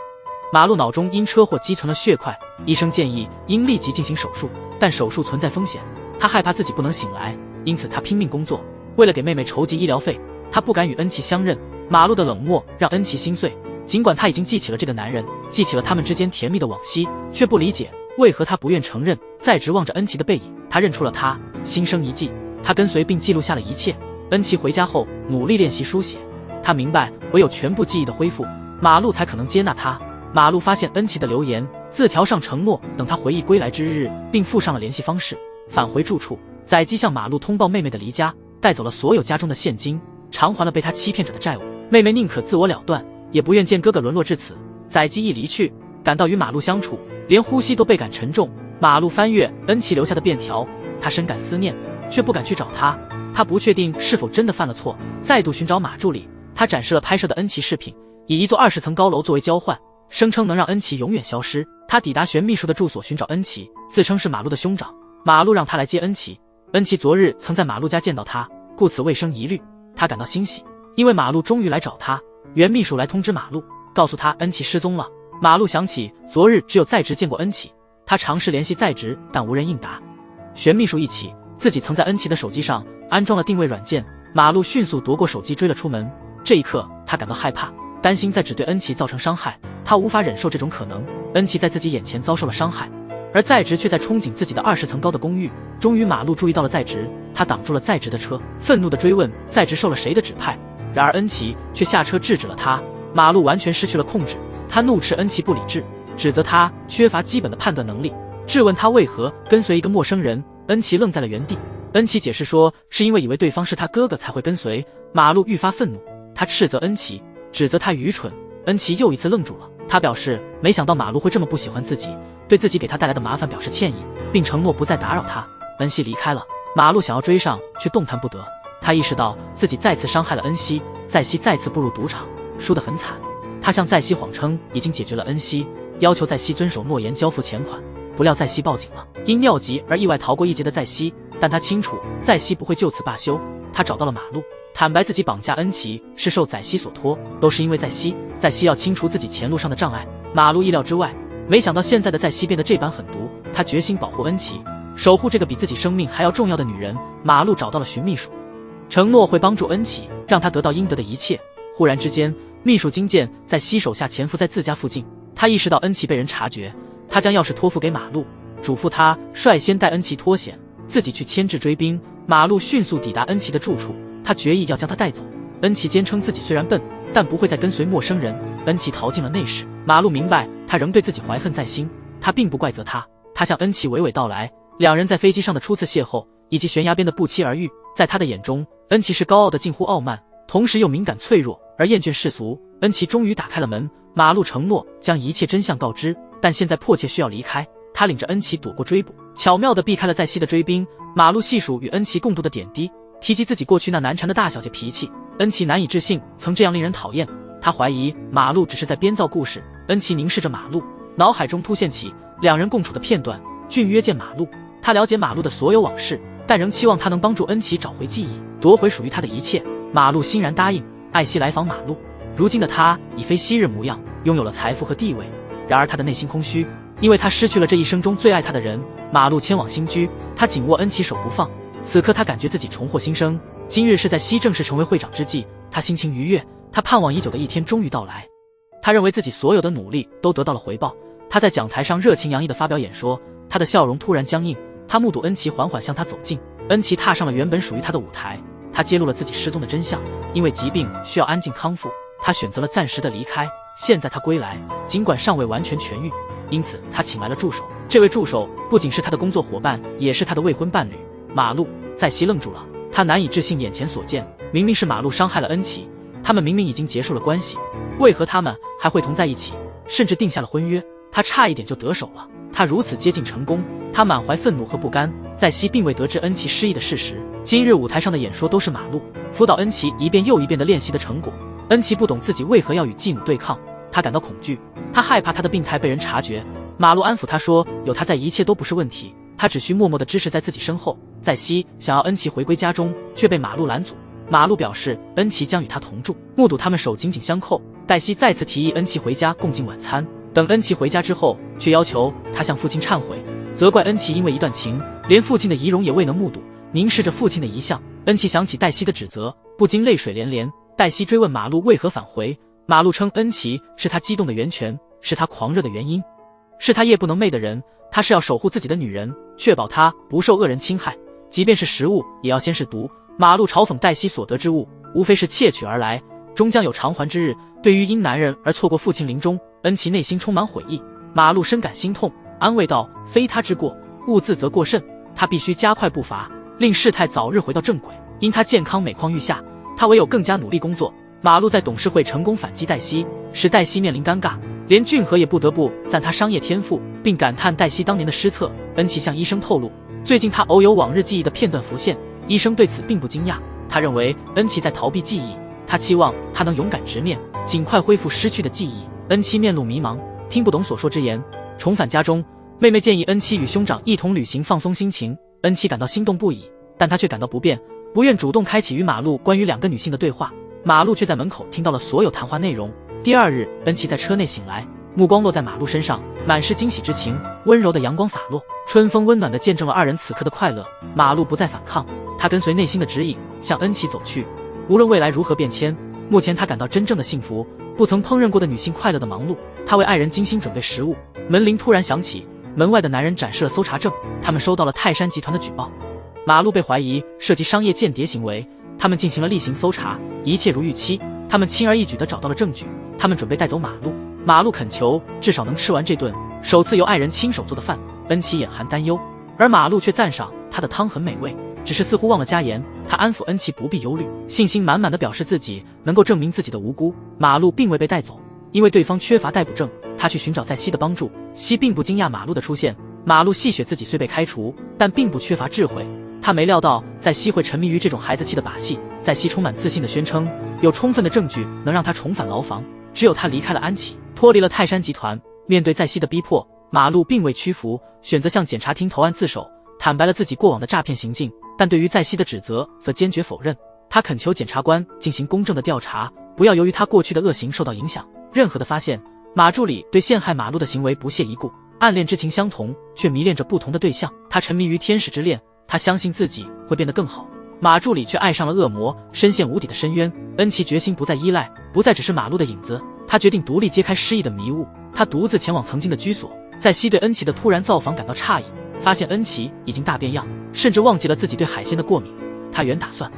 Speaker 1: 马路脑中因车祸积存了血块，医生建议应立即进行手术，但手术存在风险，他害怕自己不能醒来，因此他拼命工作，为了给妹妹筹集医疗费，他不敢与恩琪相认。马路的冷漠让恩琪心碎，尽管他已经记起了这个男人，记起了他们之间甜蜜的往昔，却不理解为何他不愿承认。在直望着恩琪的背影，他认出了他，心生一计，他跟随并记录下了一切。恩琪回家后努力练习书写，他明白唯有全部记忆的恢复，马路才可能接纳他。马路发现恩琪的留言，字条上承诺等他回忆归来之日，并附上了联系方式。返回住处，载基向马路通报妹妹的离家，带走了所有家中的现金，偿还了被他欺骗者的债务。妹妹宁可自我了断，也不愿见哥哥沦落至此。载基一离去，感到与马路相处，连呼吸都倍感沉重。马路翻阅恩琪留下的便条，他深感思念，却不敢去找他。他不确定是否真的犯了错，再度寻找马助理。他展示了拍摄的恩琪视频，以一座20层高楼作为交换，声称能让恩琪永远消失。他抵达玄秘书的住所寻找恩琪，自称是马路的兄长。马路让他来接恩琪。恩琪昨日曾在马路家见到他，故此未生疑虑。他感到欣喜，因为马路终于来找他。原秘书来通知马路，告诉他恩琪失踪了。马路想起昨日只有在职见过恩琪，他尝试联系在职，但无人应答。玄秘书忆起自己曾在恩琪的手机上安装了定位软件，马路迅速夺过手机追了出门。这一刻他感到害怕，担心在只对恩琪造成伤害，他无法忍受这种可能。恩琪在自己眼前遭受了伤害，而在职却在憧憬自己的20层高的公寓。终于马路注意到了在职，他挡住了在职的车，愤怒地追问在职受了谁的指派。然而恩琪却下车制止了他。马路完全失去了控制，他怒斥恩琪不理智，指责他缺乏基本的判断能力，质问他为何跟随一个陌生人。恩琪愣在了原地。恩琪解释说是因为以为对方是他哥哥才会跟随。马路愈发愤怒，他斥责恩琪，指责他愚蠢。恩琪又一次愣住了，他表示没想到马路会这么不喜欢自己，对自己给他带来的麻烦表示歉意，并承诺不再打扰他。恩熙离开了，马路想要追上却动弹不得。他意识到自己再次伤害了恩熙，在熙再次步入赌场，输得很惨。他向在熙谎称已经解决了恩熙，要求在熙遵守诺言交付钱款。不料在熙报警了，因尿急而意外逃过一劫的在熙，但他清楚在熙不会就此罢休。他找到了马路，坦白自己绑架恩琪是受在熙所托，都是因为在熙要清除自己前路上的障碍。马路意料之外，没想到现在的在熙变得这般狠毒。他决心保护恩琪，守护这个比自己生命还要重要的女人。马路找到了寻秘书，承诺会帮助恩琪，让他得到应得的一切。忽然之间，秘书金剑在熙手下潜伏在自家附近，他意识到恩琪被人察觉，他将钥匙托付给马路，嘱咐他率先带恩琪脱险，自己去牵制追兵。马路迅速抵达恩琪的住处，他决意要将他带走。恩琪坚称自己虽然笨，但不会再跟随陌生人。恩琪逃进了内室，马路明白他仍对自己怀恨在心，他并不怪责他。他向恩琪娓娓道来两人在飞机上的初次邂逅，以及悬崖边的不期而遇。在他的眼中，恩琪是高傲的近乎傲慢，同时又敏感脆弱而厌倦世俗。恩琪终于打开了门，马路承诺将一切真相告知，但现在迫切需要离开。他领着恩琪躲过追捕，巧妙地避开了在熙的追兵。马路细数与恩琪共度的点滴，提及自己过去那难缠的大小姐脾气。恩琪难以置信曾这样令人讨厌，他怀疑马路只是在编造故事。恩琪凝视着马路，脑海中突现起两人共处的片段。俊约见马路，他了解马路的所有往事，但仍期望他能帮助恩琪找回记忆，夺回属于他的一切。马路欣然答应。艾希来访马路，如今的他已非昔日模样，拥有了财富和地位，然而他的内心空虚，因为他失去了这一生中最爱他的人。马路迁往新居，他紧握恩琪手不放。此刻他感觉自己重获新生。今日是在熙正式成为会长之际，他心情愉悦，他盼望已久的一天终于到来。他认为自己所有的努力都得到了回报。他在讲台上热情洋溢地发表演说，他的笑容突然僵硬。他目睹恩琪缓缓向他走近，恩琪踏上了原本属于他的舞台。他揭露了自己失踪的真相，因为疾病需要安静康复，他选择了暂时的离开。现在他归来，尽管尚未完全痊愈，因此他请来了助手。这位助手不仅是他的工作伙伴，也是他的未婚伴侣。马路在熙愣住了，他难以置信眼前所见。明明是马路伤害了恩琪，他们明明已经结束了关系，为何他们还会同在一起，甚至定下了婚约？他差一点就得手了，他如此接近成功。他满怀愤怒和不甘，在熙并未得知恩琪失忆的事实。今日舞台上的演说都是马路辅导恩琪一遍又一遍的练习的成果。恩琪不懂自己为何要与继母对抗，他感到恐惧，他害怕他的病态被人察觉。马路安抚他说，有他在一切都不是问题，他只需默默地支持在自己身后。在熙想要恩琪回归家中，却被马路拦阻。马路表示恩琪将与他同住，目睹他们手紧紧相扣。黛西再次提议恩琪回家共进晚餐，等恩琪回家之后，却要求他向父亲忏悔，责怪恩琪因为一段情，连父亲的遗容也未能目睹。凝视着父亲的遗像，恩琪想起黛西的指责，不禁泪水连连。黛西追问马路为何返回，马路称恩琪是他激动的源泉，是他狂热的原因，是他夜不能寐的人。他是要守护自己的女人，确保她不受恶人侵害，即便是食物也要先是毒。马路嘲讽黛西所得之物无非是窃取而来，终将有偿还之日。对于因男人而错过父亲临终，恩琪内心充满悔意。马路深感心痛，安慰道，非他之过，勿自责过甚，他必须加快步伐，令事态早日回到正轨。因他健康每况愈下，他唯有更加努力工作。马路在董事会成功反击黛西，使黛西面临尴尬，连俊和也不得不赞他商业天赋，并感叹黛西当年的失策。恩琪向医生透露，最近他偶有往日记忆的片段浮现，医生对此并不惊讶，他认为恩琪在逃避记忆，他期望他能勇敢直面，尽快恢复失去的记忆。恩琪面露迷茫，听不懂所说之言。重返家中，妹妹建议恩琪与兄长一同旅行放松心情，恩琪感到心动不已，但她却感到不便，不愿主动开启与马路关于两个女性的对话。马路却在门口听到了所有谈话内容。第二日，恩琪在车内醒来，目光落在马路身上，满是惊喜之情，温柔的阳光洒落，春风温暖地见证了二人此刻的快乐。马路不再反抗，他跟随内心的指引向恩琪走去。无论未来如何变迁，目前他感到真正的幸福，不曾烹饪过的女性快乐的忙碌，他为爱人精心准备食物。门铃突然响起，门外的男人展示了搜查证，他们收到了泰山集团的举报。马路被怀疑涉及商业间谍行为，他们进行了例行搜查，一切如预期，他们轻而易举地找到了证据，他们准备带走马路。马路恳求至少能吃完这顿首次由爱人亲手做的饭，恩琪眼含担忧，而马路却赞赏他的汤很美味，只是似乎忘了加盐。他安抚恩琪不必忧虑，信心满满地表示自己能够证明自己的无辜。马路并未被带走，因为对方缺乏逮捕证，他去寻找在西的帮助。西并不惊讶马路的出现，马路戏谑自己虽被开除，但并不缺乏智慧。他没料到在西会沉迷于这种孩子气的把戏，在西充满自信地宣称有充分的证据能让他重返牢房，只有他离开了安琪，脱离了泰山集团。面对在西的逼迫，马路并未屈服，选择向检察厅投案自首，坦白了自己过往的诈骗行径，但对于在西的指责则坚决否认。他恳求检察官进行公正的调查，不要由于他过去的恶行受到影响。任何的发现，马助理对陷害马路的行为不屑一顾，暗恋之情相同，却迷恋着不同的对象。他沉迷于天使之恋，他相信自己会变得更好。马助理却爱上了恶魔，深陷无底的深渊。恩琪决心不再依赖，不再只是马路的影子，他决定独立揭开失忆的迷雾。他独自前往曾经的居所，在西对恩琪的突然造访感到诧异，发现恩琪已经大变样，甚至忘记了自己对海鲜的过敏。他原打算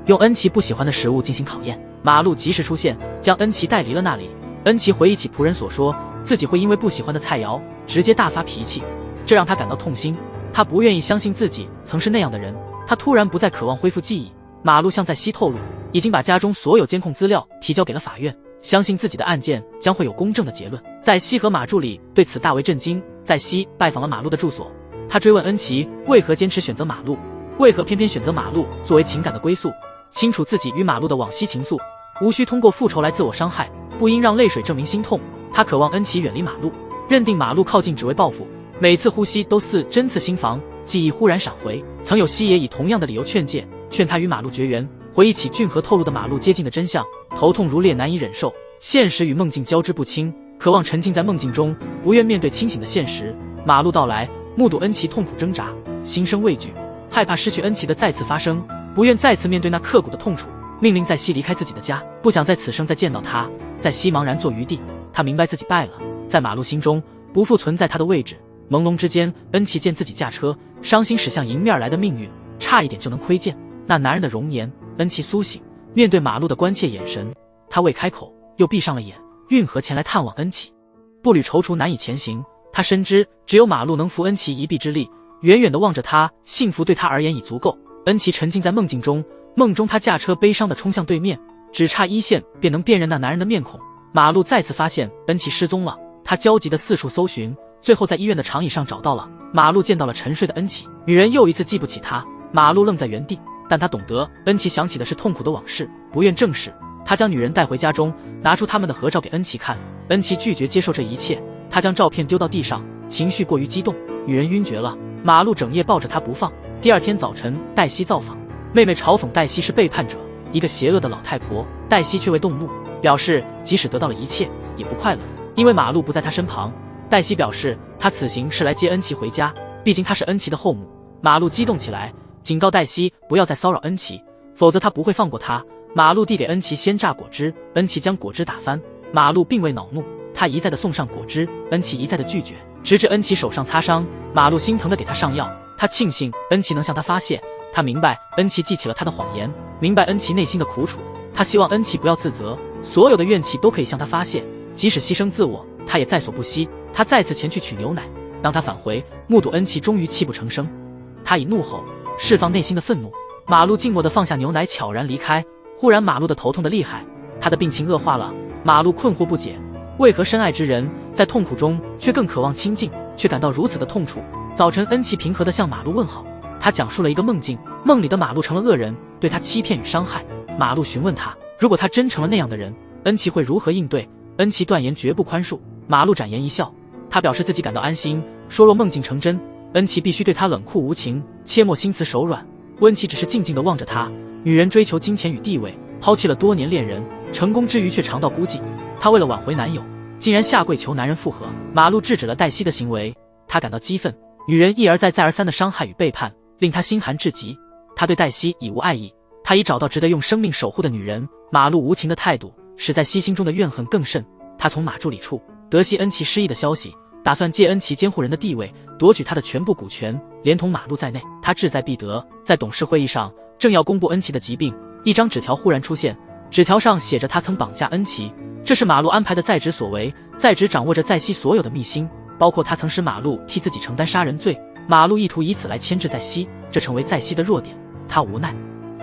Speaker 1: 用恩琪不喜欢的食物进行考验，马路及时出现，将恩琪带离了那里。恩琪回忆起仆人所说，自己会因为不喜欢的菜肴直接大发脾气，这让他感到痛心。他不愿意相信自己曾是那样的人，他突然不再渴望恢复记忆。马路向在西透露，已经把家中所有监控资料提交给了法院，相信自己的案件将会有公正的结论。在西和马助理对此大为震惊。在西拜访了马路的住所，他追问恩琪为何坚持选择马路，为何偏偏选择马路作为情感的归宿，清楚自己与马路的往昔情愫，无需通过复仇来自我伤害，不应让泪水证明心痛。他渴望恩琪远离马路，认定马路靠近只为报复，每次呼吸都似针刺心房。记忆忽然闪回，曾有西也以同样的理由劝诫，劝他与马路绝缘。回忆起俊和透露的马路接近的真相，头痛如裂，难以忍受，现实与梦境交织不清，渴望沉浸在梦境中，不愿面对清醒的现实。马路到来，目睹恩琪痛苦挣扎，心生畏惧，害怕失去恩琪的再次发生，不愿再次面对那刻骨的痛楚，命令在西离开自己的家，不想在此生再见到他。在西茫然坐于地，他明白自己败了，在马路心中不复存在他的位置。朦胧之间，恩琪见自己驾车，伤心驶向迎面而来的命运，差一点就能窥见那男人的容颜。恩琪苏醒，面对马路的关切眼神，他未开口，又闭上了眼。运河前来探望恩琪，步履踌躇难以前行。他深知只有马路能扶恩琪一臂之力，远远地望着他，幸福对他而言已足够。恩琪沉浸在梦境中，梦中他驾车悲伤地冲向对面，只差一线便能辨认那男人的面孔。马路再次发现恩琪失踪了，他焦急地四处搜寻，最后在医院的长椅上找到了。马路见到了沉睡的恩琪，女人又一次记不起他。马路愣在原地，但他懂得恩琪想起的是痛苦的往事，不愿正视。他将女人带回家中，拿出他们的合照给恩琪看。恩琪拒绝接受这一切，他将照片丢到地上，情绪过于激动，女人晕厥了。马路整夜抱着她不放。第二天早晨，黛西造访，妹妹嘲讽黛西是背叛者，一个邪恶的老太婆。黛西却未动怒，表示即使得到了一切也不快乐，因为马路不在她身旁。黛西表示她此行是来接恩琪回家，毕竟她是恩琪的后母。马路激动起来，警告黛西不要再骚扰恩琪，否则他不会放过她。马路递给恩琪鲜榨果汁，恩琪将果汁打翻。马路并未恼怒，他一再的送上果汁，恩琪一再的拒绝，直至恩琪手上擦伤。马路心疼的给他上药，他庆幸恩琪能向他发泄，他明白恩琪记起了他的谎言，明白恩琪内心的苦楚。他希望恩琪不要自责，所有的怨气都可以向他发泄，即使牺牲自我，他也在所不惜。他再次前去取牛奶，当他返回，目睹恩琪终于泣不成声，他以怒吼释放内心的愤怒。马路静默地放下牛奶，悄然离开。忽然马路的头痛得厉害，他的病情恶化了。马路困惑不解，为何深爱之人在痛苦中却更渴望亲近？却感到如此的痛楚。早晨，恩琪平和地向马路问好，他讲述了一个梦境，梦里的马路成了恶人，对他欺骗与伤害。马路询问他，如果他真成了那样的人，恩琪会如何应对？恩琪断言绝不宽恕。马路展颜一笑，他表示自己感到安心，说若梦境成真，恩琪必须对他冷酷无情，切莫心慈手软。恩琪只是静静地望着他。女人追求金钱与地位，抛弃了多年恋人，成功之余却尝到孤寂。她为了挽回男友，竟然下跪求男人复合。马路制止了黛西的行为，他感到激愤。女人一而再再而三的伤害与背叛，令他心寒至极。他对黛西已无爱意，他已找到值得用生命守护的女人。马路无情的态度使在西心中的怨恨更甚。他从马助理处得悉恩琪失忆的消息，打算借恩琪监护人的地位夺取他的全部股权，连同马路在内，他志在必得。在董事会议上，正要公布恩琪的疾病，一张纸条忽然出现，纸条上写着他曾绑架恩琪，这是马路安排的在职所为。在职掌握着在西所有的秘辛，包括他曾使马路替自己承担杀人罪。马路意图以此来牵制在西，这成为在西的弱点。他无奈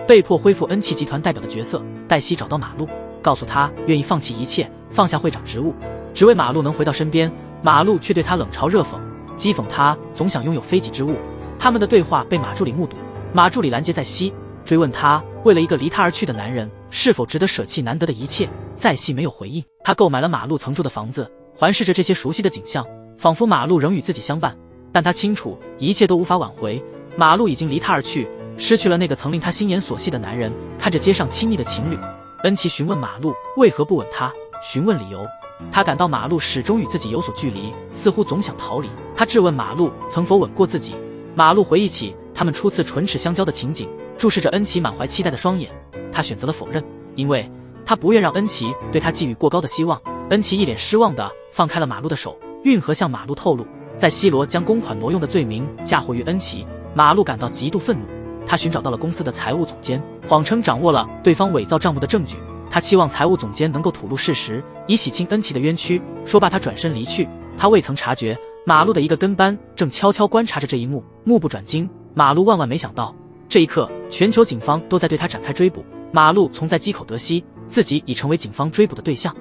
Speaker 1: 被迫恢复恩琪集团代表的角色。黛西找到马路，告诉他愿意放弃一切，放下会长职务，只为马路能回到身边。马路却对他冷嘲热讽，讥讽他总想拥有非己之物。他们的对话被马助理目睹，马助理拦截在西，追问他为了一个离他而去的男人，是否值得舍弃难得的一切。在西没有回应。他购买了马路曾住的房子，环视着这些熟悉的景象，仿佛马路仍与自己相伴，但他清楚一切都无法挽回。马路已经离他而去，失去了那个曾令他心眼所系的男人。看着街上亲昵的情侣，恩琪询问马路为何不吻他，询问理由。他感到马路始终与自己有所距离，似乎总想逃离。他质问马路曾否吻过自己。马路回忆起他们初次唇齿相交的情景，注视着恩琪满怀期待的双眼。他选择了否认，因为他不愿让恩琪对他寄予过高的希望。恩琪一脸失望地放开了马路的手，运河向马路透露，在西罗将公款挪用的罪名嫁祸于恩琪。马路感到极度愤怒，他寻找到了公司的财务总监，谎称掌握了对方伪造账目的证据。他期望财务总监能够吐露事实，以洗清恩琪的冤屈。说罢，他转身离去。他未曾察觉，马路的一个跟班正悄悄观察着这一幕，目不转睛。马路万万没想到，这一刻全球警方都在对他展开追捕。马路从在西口得悉，自己已成为警方追捕的对象。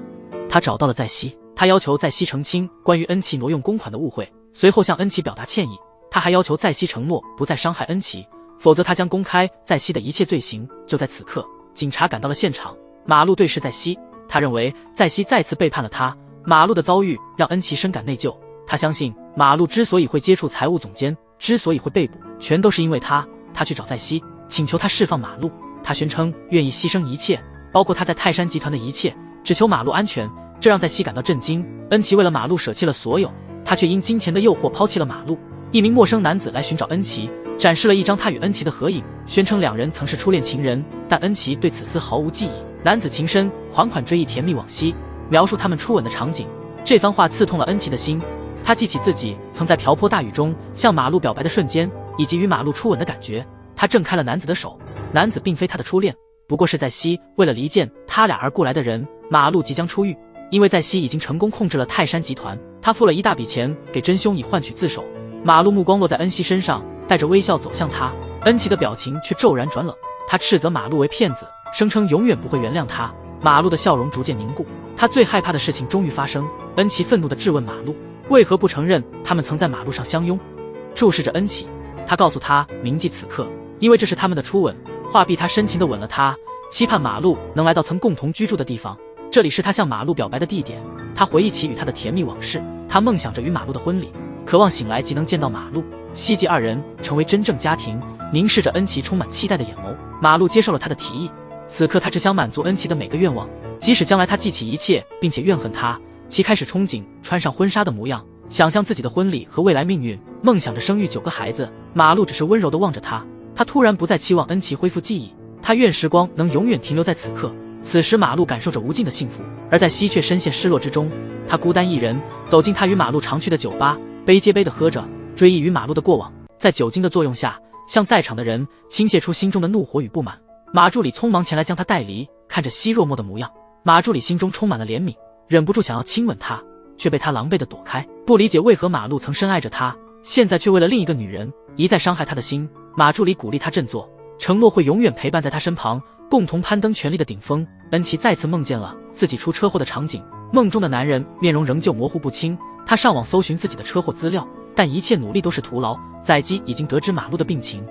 Speaker 1: 他找到了在西，他要求在西澄清关于恩琪挪用公款的误会，随后向恩琪表达歉意。他还要求在西承诺不再伤害恩琪，否则他将公开在西的一切罪行。就在此刻，警察赶到了现场。马路对视在西，他认为在西再次背叛了他。马路的遭遇让恩琪深感内疚，他相信马路之所以会接触财务总监，之所以会被捕，全都是因为他。他去找在西，请求他释放马路。他宣称愿意牺牲一切，包括他在泰山集团的一切，只求马路安全。这让在西感到震惊。恩琪为了马路舍弃了所有，他却因金钱的诱惑抛弃了马路。一名陌生男子来寻找恩琪，展示了一张他与恩琪的合影，宣称两人曾是初恋情人，但恩琪对此丝毫无记忆。男子情深款款追忆甜蜜往昔，描述他们初吻的场景。这番话刺痛了恩琪的心，他记起自己曾在瓢泼大雨中向马路表白的瞬间，以及与马路初吻的感觉。他挣开了男子的手，男子并非他的初恋，不过是在西为了离间他俩而雇来的人。马路即将出狱，因为在西已经成功控制了泰山集团，他付了一大笔钱给真凶以换取自首。马路目光落在恩熙身上，带着微笑走向他，恩琪的表情却骤然转冷。他斥责马路为骗子，声称永远不会原谅他。马路的笑容逐渐凝固，他最害怕的事情终于发生。恩琪愤怒地质问马路为何不承认他们曾在马路上相拥。注视着恩琪，他告诉他铭记此刻，因为这是他们的初吻。话毕，他深情地吻了他，期盼马路能来到曾共同居住的地方，这里是他向马路表白的地点。他回忆起与他的甜蜜往事，他梦想着与马路的婚礼，渴望醒来即能见到马路，希冀二人成为真正家庭。凝视着恩琪充满期待的眼眸，马路接受了他的提议。此刻他只想满足恩琪的每个愿望，即使将来他记起一切并且怨恨他。其开始憧憬穿上婚纱的模样，想象自己的婚礼和未来命运，梦想着生育9个孩子。马路只是温柔地望着他，他突然不再期望恩琪恢复记忆，他愿时光能永远停留在此刻。此时马路感受着无尽的幸福，而在西却深陷失落之中。他孤单一人走进他与马路常去的酒吧，杯接杯地喝着，追忆与马路的过往。在酒精的作用下，向在场的人倾泻出心中的怒火与不满。马助理匆忙前来将他带离，看着西若寞的模样，马助理心中充满了怜悯，忍不住想要亲吻他，却被他狼狈地躲开。不理解为何马路曾深爱着他，现在却为了另一个女人一再伤害他的心。马助理鼓励他振作，承诺会永远陪伴在他身旁，共同攀登权力的顶峰。恩琪再次梦见了自己出车祸的场景，梦中的男人面容仍旧模糊不清。他上网搜寻自己的车祸资料，但一切努力都是徒劳。载基已经得知马路的病情，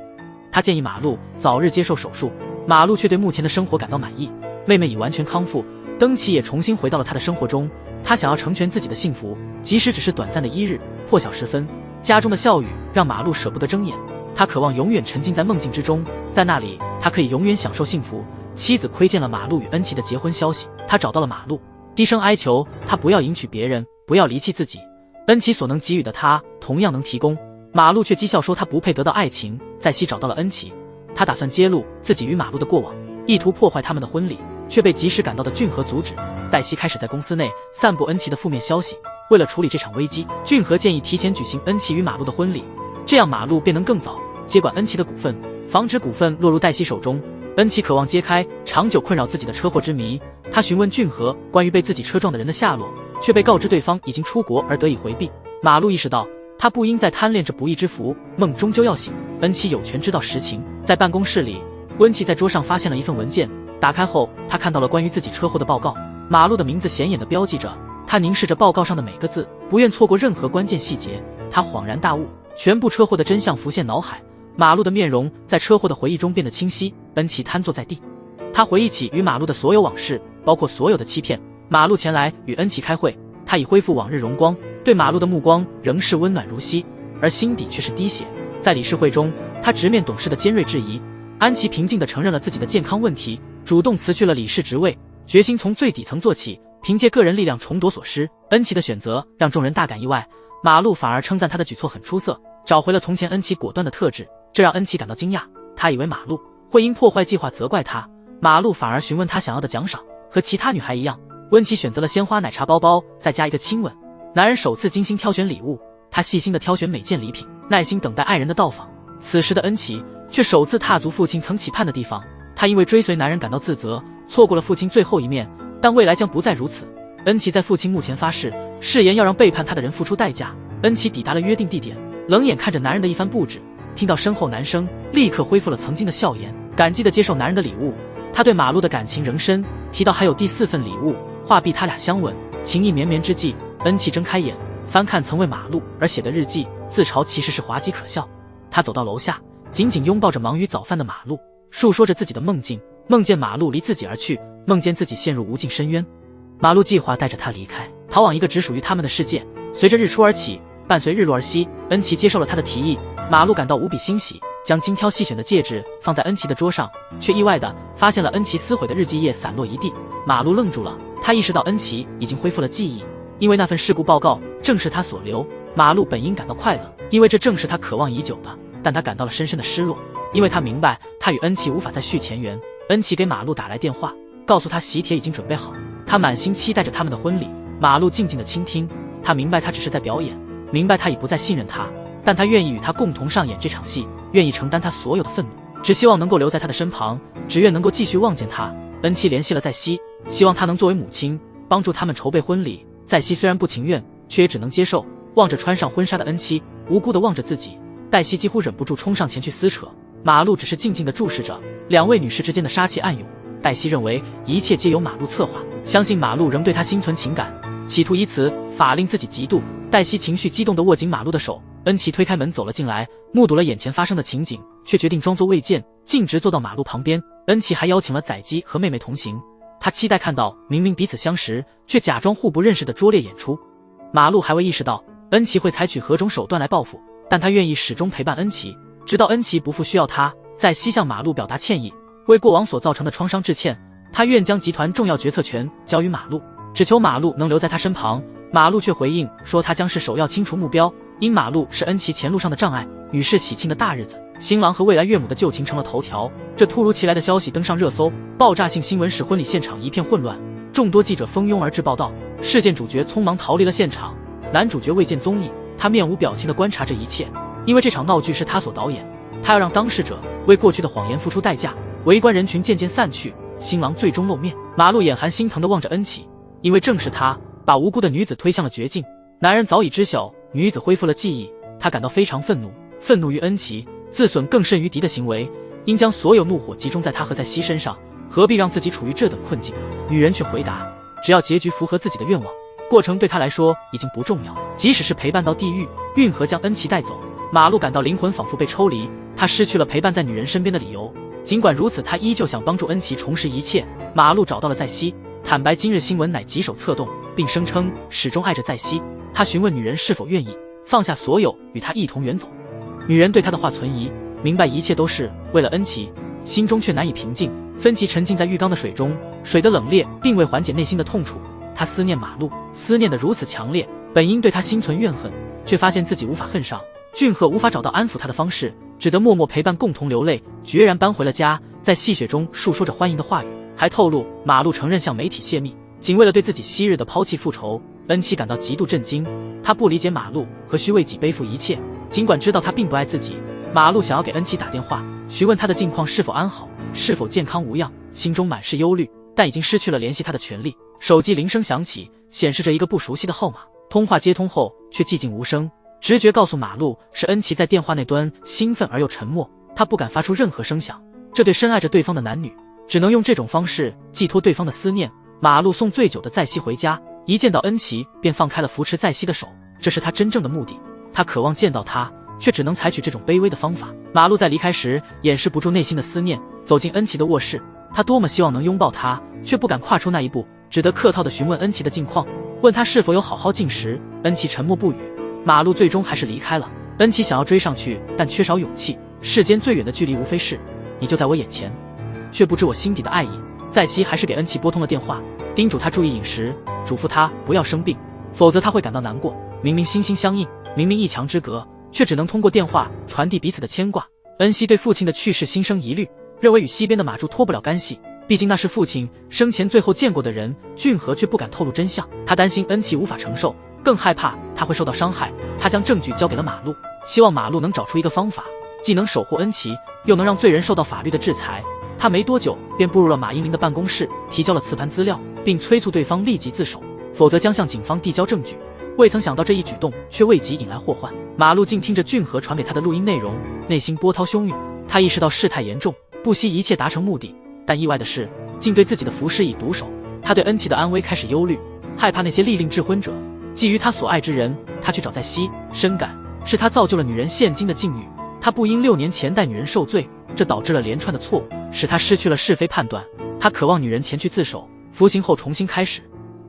Speaker 1: 他建议马路早日接受手术。马路却对目前的生活感到满意，妹妹已完全康复，登奇也重新回到了他的生活中。他想要成全自己的幸福，即使只是短暂的一日。破晓时分，家中的笑语让马路舍不得睁眼，他渴望永远沉浸在梦境之中，在那里他可以永远享受幸福。妻子窥见了马路与恩琪的结婚消息，他找到了马路，低声哀求他不要迎娶别人，不要离弃自己。恩琪所能给予的他同样能提供，马路却讥笑说他不配得到爱情。在西找到了恩琪，他打算揭露自己与马路的过往，意图破坏他们的婚礼，却被及时赶到的俊和阻止。黛西开始在公司内散布恩琪的负面消息，为了处理这场危机，俊和建议提前举行恩琪与马路的婚礼，这样马路便能更早接管恩琪的股份，防止股份落入黛西手中。恩琪渴望揭开长久困扰自己的车祸之谜，他询问俊和关于被自己车撞的人的下落，却被告知对方已经出国而得以回避。马路意识到他不应再贪恋这不义之福，梦终究要醒。恩琪有权知道实情。在办公室里，温琪在桌上发现了一份文件，打开后他看到了关于自己车祸的报告，马路的名字显眼地标记着。他凝视着报告上的每个字，不愿错过任何关键细节。他恍然大悟，全部车祸的真相浮现脑海。马路的面容在车祸的回忆中变得清晰。恩琪瘫坐在地，他回忆起与马路的所有往事，包括所有的欺骗。马路前来与恩琪开会，他已恢复往日荣光，对马路的目光仍是温暖如昔，而心底却是滴血。在理事会中，他直面董事的尖锐质疑。安琪平静地承认了自己的健康问题，主动辞去了理事职位，决心从最底层做起，凭借个人力量重夺所失。恩琪的选择让众人大感意外，马路反而称赞他的举措很出色，找回了从前恩琪果断的特质，这让恩琪感到惊讶。他以为马路会因破坏计划责怪他，马路反而询问他想要的奖赏。和其他女孩一样，温琪选择了鲜花奶茶包包，再加一个亲吻。男人首次精心挑选礼物，他细心地挑选每件礼品，耐心等待爱人的到访。此时的恩琪却首次踏足父亲曾期盼的地方，他因为追随男人感到自责，错过了父亲最后一面，但未来将不再如此。恩琪在父亲墓前发誓，誓言要让背叛他的人付出代价。恩琪抵达了约定地点，冷眼看着男人的一番布置，听到身后男声，立刻恢复了曾经的笑颜，感激地接受男人的礼物。他对马路的感情仍深，提到还有第4份礼物，话毕他俩相吻，情意绵绵之际，恩琪睁开眼，翻看曾为马路而写的日记，自嘲其实是滑稽可笑。他走到楼下，紧紧拥抱着忙于早饭的马路，述说着自己的梦境，梦见马路离自己而去，梦见自己陷入无尽深渊。马路计划带着他离开，逃往一个只属于他们的世界。随着日出而起，伴随日落而息，恩琪接受了他的提议。马路感到无比欣喜，将精挑细选的戒指放在恩琪的桌上，却意外地发现了恩琪撕毁的日记页散落一地。马路愣住了，他意识到恩琪已经恢复了记忆，因为那份事故报告正是他所留。马路本应感到快乐，因为这正是他渴望已久的，但他感到了深深的失落，因为他明白他与恩琪无法再续前缘。恩琪给马路打来电话，告诉他喜帖已经准备好，他满心期待着他们的婚礼。马路静静地倾听，他明白他只是在表演，明白他已不再信任他，但他愿意与他共同上演这场戏，愿意承担他所有的愤怒，只希望能够留在他的身旁，只愿能够继续望见他。恩琪联系了在西，希望他能作为母亲帮助他们筹备婚礼。在西虽然不情愿，却也只能接受。望着穿上婚纱的恩琪，无辜地望着自己，黛西几乎忍不住冲上前去撕扯。马路只是静静地注视着，两位女士之间的杀气暗涌。黛西认为一切皆由马路策划，相信马路仍对她心存情感，企图以此法令自己嫉妒。黛西情绪激动地握紧马路的手，恩琪推开门走了进来，目睹了眼前发生的情景，却决定装作未见，径直坐到马路旁边。恩琪还邀请了载基和妹妹同行，她期待看到明明彼此相识，却假装互不认识的拙劣演出。马路还未意识到恩琪会采取何种手段来报复，但他愿意始终陪伴恩琪，直到恩琪不复需要他。在西向马路表达歉意，为过往所造成的创伤致歉。他愿将集团重要决策权交予马路，只求马路能留在他身旁。马路却回应说他将是首要清除目标，因马路是恩琪前路上的障碍。女士喜庆的大日子，新郎和未来岳母的旧情成了头条。这突如其来的消息登上热搜，爆炸性新闻使婚礼现场一片混乱，众多记者蜂拥而至报道。事件主角匆忙逃离了现场，男主角未见踪影，他面无表情地观察这一切，因为这场闹剧是他所导演，他要让当事者为过去的谎言付出代价。围观人群渐渐散去，新郎最终露面。马路眼含心疼地望着恩琪，因为正是他把无辜的女子推向了绝境。男人早已知晓女子恢复了记忆，他感到非常愤怒，愤怒于恩琪自损更甚于敌的行为，应将所有怒火集中在他和在西身上，何必让自己处于这等困境？女人却回答，只要结局符合自己的愿望，过程对他来说已经不重要。即使是陪伴到地狱，运河将恩琪带走，马路感到灵魂仿佛被抽离，他失去了陪伴在女人身边的理由。尽管如此，他依旧想帮助恩琪重拾一切。马路找到了在熙，坦白今日新闻乃棘手策动，并声称始终爱着在熙。他询问女人是否愿意放下所有与他一同远走。女人对他的话存疑，明白一切都是为了恩琪，心中却难以平静。芬奇沉浸在浴缸的水中，水的冷冽并未缓解内心的痛楚。他思念马路，思念得如此强烈，本应对他心存怨恨，却发现自己无法恨上。俊赫无法找到安抚他的方式，只得默默陪伴，共同流泪，决然搬回了家，在戏谑中述说着欢迎的话语，还透露马路承认向媒体泄密，仅为了对自己昔日的抛弃复仇。恩琪感到极度震惊，他不理解马路何须为己背负一切，尽管知道他并不爱自己。马路想要给恩琪打电话，询问他的近况是否安好，是否健康无恙，心中满是忧虑，但已经失去了联系他的权利。手机铃声响起，显示着一个不熟悉的号码。通话接通后却寂静无声，直觉告诉马路是恩琪在电话那端兴奋而又沉默，他不敢发出任何声响。这对深爱着对方的男女，只能用这种方式寄托对方的思念。马路送醉酒的在熙回家，一见到恩琪便放开了扶持在熙的手，这是他真正的目的。他渴望见到他，却只能采取这种卑微的方法。马路在离开时掩饰不住内心的思念，走进恩琪的卧室，他多么希望能拥抱她，却不敢跨出那一步，只得客套地询问恩琪的近况，问她是否有好好进食。恩琪沉默不语。马路最终还是离开了。恩琪想要追上去，但缺少勇气。世间最远的距离无非是你就在我眼前，却不知我心底的爱意。在熙还是给恩琪拨通了电话，叮嘱她注意饮食，嘱咐她不要生病，否则她会感到难过。明明心心相印，明明一墙之隔，却只能通过电话传递彼此的牵挂。恩熙对父亲的去世心生疑虑，认为与西边的马柱脱不了干系，毕竟那是父亲生前最后见过的人。俊和却不敢透露真相，他担心恩琪无法承受，更害怕他会受到伤害。他将证据交给了马路，希望马路能找出一个方法，既能守护恩琪，又能让罪人受到法律的制裁。他没多久便步入了马英林的办公室，提交了磁盘资料，并催促对方立即自首，否则将向警方递交证据。未曾想到这一举动却未及引来祸患，马路静听着俊和传给他的录音内容，内心波涛汹涌。他意识到事态严重，不惜一切达成目的，但意外的是竟对自己的服侍以毒手。他对恩琪的安危开始忧虑，害怕那些利令智昏者觊觎他所爱之人。他去找在熙，深感是他造就了女人现今的境遇，他不应6年前带女人受罪，这导致了连串的错误，使他失去了是非判断。他渴望女人前去自首，服刑后重新开始，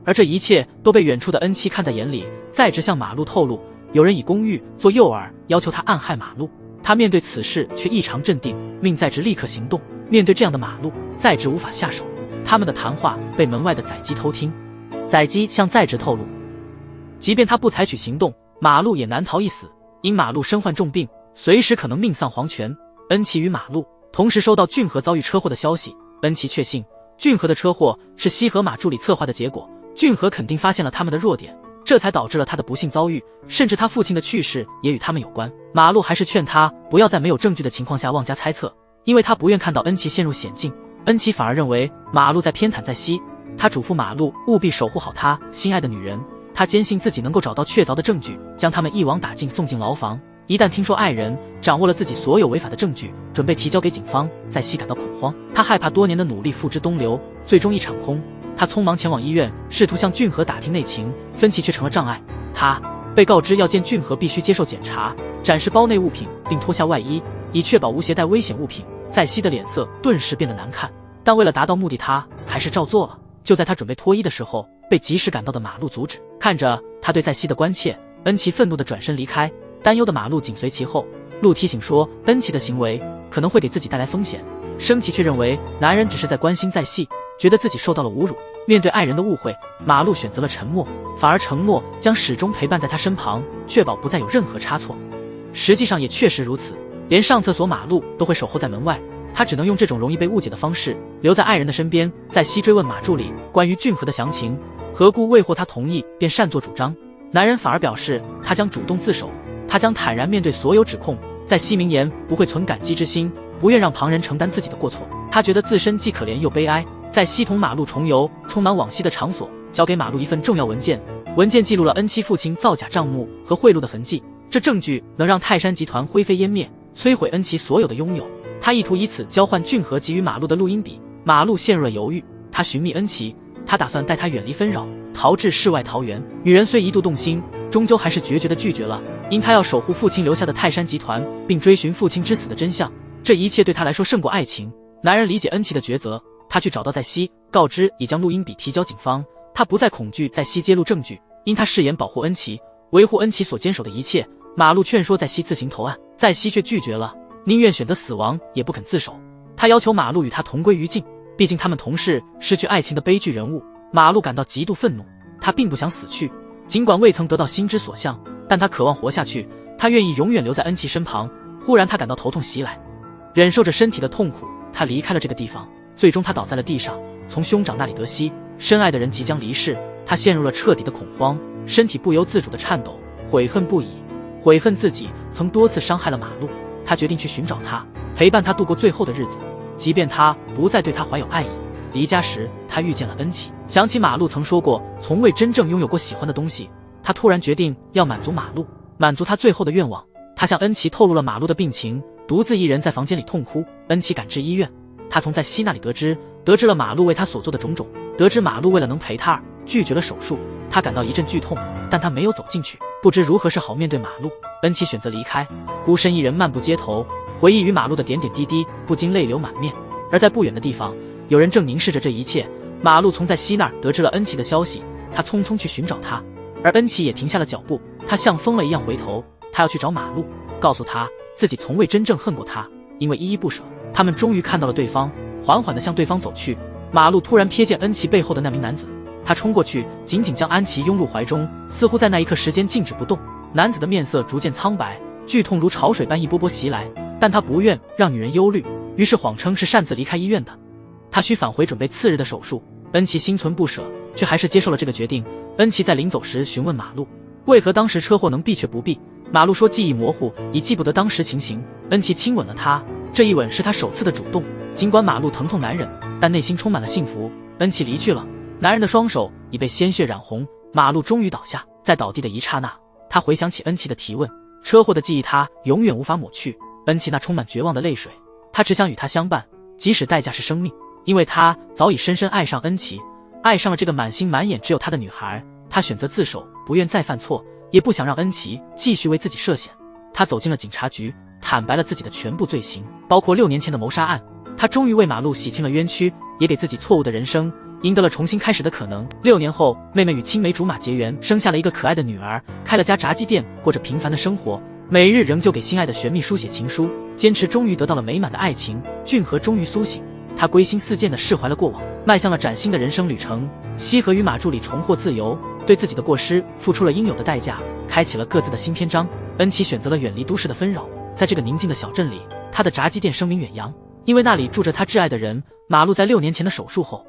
Speaker 1: 而这一切都被远处的恩妻看在眼里。在职向马路透露，有人以公寓做诱饵，要求他暗害马路。他面对此事却异常镇定，命在职立刻行动。面对这样的马路，在职无法下手。他们的谈话被门外的宰基偷听，宰基向在职透露，即便他不采取行动，马路也难逃一死，因马路身患重病，随时可能命丧黄泉。恩琪与马路同时收到俊和遭遇车祸的消息，恩琪确信俊和的车祸是西河马助理策划的结果，俊和肯定发现了他们的弱点，这才导致了他的不幸遭遇，甚至他父亲的去世也与他们有关。马路还是劝他不要在没有证据的情况下妄加猜测，因为他不愿看到恩琪陷入险境。恩琪反而认为马路在偏袒在熙，他嘱咐马路务必守护好他心爱的女人。他坚信自己能够找到确凿的证据，将他们一网打尽，送进牢房。一旦听说爱人掌握了自己所有违法的证据，准备提交给警方，在熙感到恐慌，他害怕多年的努力付之东流，最终一场空。他匆忙前往医院，试图向俊和打听内情，分歧却成了障碍。他被告知要见俊和必须接受检查，展示包内物品，并脱下外衣，以确保无携带危险物品。在熙的脸色顿时变得难看，但为了达到目的，他还是照做了。就在他准备脱衣的时候，被及时赶到的马路阻止。看着他对在熙的关切，恩琪愤怒地转身离开，担忧的马路紧随其后。路提醒说，恩琪的行为可能会给自己带来风险，生气却认为男人只是在关心在熙，觉得自己受到了侮辱。面对爱人的误会，马路选择了沉默，反而承诺将始终陪伴在他身旁，确保不再有任何差错。实际上也确实如此，连上厕所马路都会守候在门外，他只能用这种容易被误解的方式留在爱人的身边。在熙追问马助理关于俊和的详情，何故未获他同意便擅作主张，男人反而表示他将主动自首，他将坦然面对所有指控。在熙明言不会存感激之心，不愿让旁人承担自己的过错，他觉得自身既可怜又悲哀。在熙同马路重游充满往昔的场所，交给马路一份重要文件，文件记录了恩妻父亲造假账目和贿赂的痕迹，这证据能让泰山集团灰飞烟灭，摧毁恩琪所有的拥有。他意图以此交换俊和给予马路的录音笔。马路陷入了犹豫，他寻觅恩琪，他打算带他远离纷扰，逃至世外桃源。女人虽一度动心，终究还是决绝地拒绝了，因她要守护父亲留下的泰山集团，并追寻父亲之死的真相。这一切对她来说胜过爱情。男人理解恩琪的抉择，他去找到在西，告知已将录音笔提交警方。他不再恐惧在西揭露证据，因他誓言保护恩琪，维护恩琪所坚守的一切。马路劝说在西自行投案，在西却拒绝了，宁愿选择死亡也不肯自首。他要求马路与他同归于尽，毕竟他们同是失去爱情的悲剧人物。马路感到极度愤怒，他并不想死去，尽管未曾得到心之所向，但他渴望活下去，他愿意永远留在恩琪身旁。忽然他感到头痛袭来，忍受着身体的痛苦，他离开了这个地方。最终他倒在了地上，从兄长那里得悉深爱的人即将离世，他陷入了彻底的恐慌，身体不由自主的颤抖，悔恨不已，悔恨自己曾多次伤害了马路。他决定去寻找他，陪伴他度过最后的日子，即便他不再对他怀有爱意。离家时他遇见了恩琪，想起马路曾说过从未真正拥有过喜欢的东西，他突然决定要满足马路，满足他最后的愿望。他向恩琪透露了马路的病情，独自一人在房间里痛哭。恩琪赶至医院，他从在西那里得知了马路为他所做的种种，得知马路为了能陪他而拒绝了手术。他感到一阵剧痛，但他没有走进去，不知如何是好面对马路。恩琪选择离开，孤身一人漫步街头，回忆与马路的点点滴滴，不禁泪流满面。而在不远的地方，有人正凝视着这一切。马路从在西那儿得知了恩琪的消息，他匆匆去寻找他，而恩琪也停下了脚步。他像疯了一样回头，他要去找马路，告诉他自己从未真正恨过他，因为依依不舍。他们终于看到了对方，缓缓地向对方走去。马路突然瞥见恩琪背后的那名男子，他冲过去，紧紧将安琪拥入怀中，似乎在那一刻时间静止不动。男子的面色逐渐苍白，剧痛如潮水般一波波袭来，但他不愿让女人忧虑，于是谎称是擅自离开医院的，他需返回准备次日的手术。恩琪心存不舍，却还是接受了这个决定。恩琪在临走时询问马路，为何当时车祸能避却不避。马路说记忆模糊，已记不得当时情形。恩琪亲吻了他，这一吻是他首次的主动。尽管马路疼痛难忍，但内心充满了幸福。恩琪离去了，男人的双手已被鲜血染红。马路终于倒下，在倒地的一刹那，他回想起恩琪的提问，车祸的记忆他永远无法抹去。恩琪那充满绝望的泪水，他只想与他相伴，即使代价是生命，因为他早已深深爱上恩琪，爱上了这个满心满眼只有他的女孩。他选择自首，不愿再犯错，也不想让恩琪继续为自己涉险。他走进了警察局，坦白了自己的全部罪行，包括6年前的谋杀案。他终于为马路洗清了冤屈，也给自己错误的人生赢得了重新开始的可能。6年后，妹妹与青梅竹马结缘，生下了一个可爱的女儿，开了家炸鸡店，过着平凡的生活，每日仍旧给心爱的玄秘书写情书，坚持终于得到了美满的爱情。俊河终于苏醒，他归心似箭地释怀了过往，迈向了崭新的人生旅程。西河与马助理重获自由，对自己的过失付出了应有的代价，开启了各自的新篇章。恩琪选择了远离都市的纷扰，在这个宁静的小镇里，他的炸鸡店声名远扬，因为那里住着他挚爱的人。马路在6年前的手术后，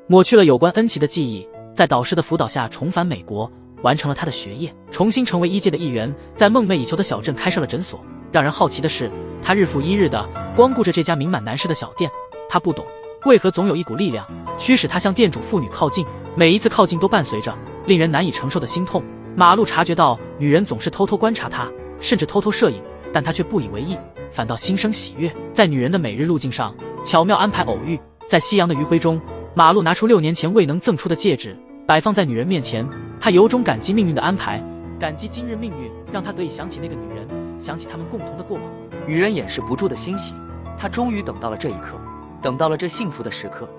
Speaker 1: 抹去了有关恩琪的记忆，在导师的辅导下重返美国，完成了他的学业，重新成为医界的一员，在梦寐以求的小镇开设了诊所。让人好奇的是，他日复一日的光顾着这家名满男士的小店，他不懂为何总有一股力量驱使他向店主妇女靠近，每一次靠近都伴随着令人难以承受的心痛。马路察觉到女人总是偷偷观察他，甚至偷偷摄影，但他却不以为意，反倒心生喜悦，在女人的每日路径上巧妙安排偶遇。在夕阳的余晖中，马路拿出6年前未能赠出的戒指，摆放在女人面前。他由衷感激命运的安排，感激今日命运让他得以想起那个女人，想起他们共同的过往。
Speaker 2: 女人掩饰不住的欣喜，她终于等到了这一刻，等到了这幸福的时刻。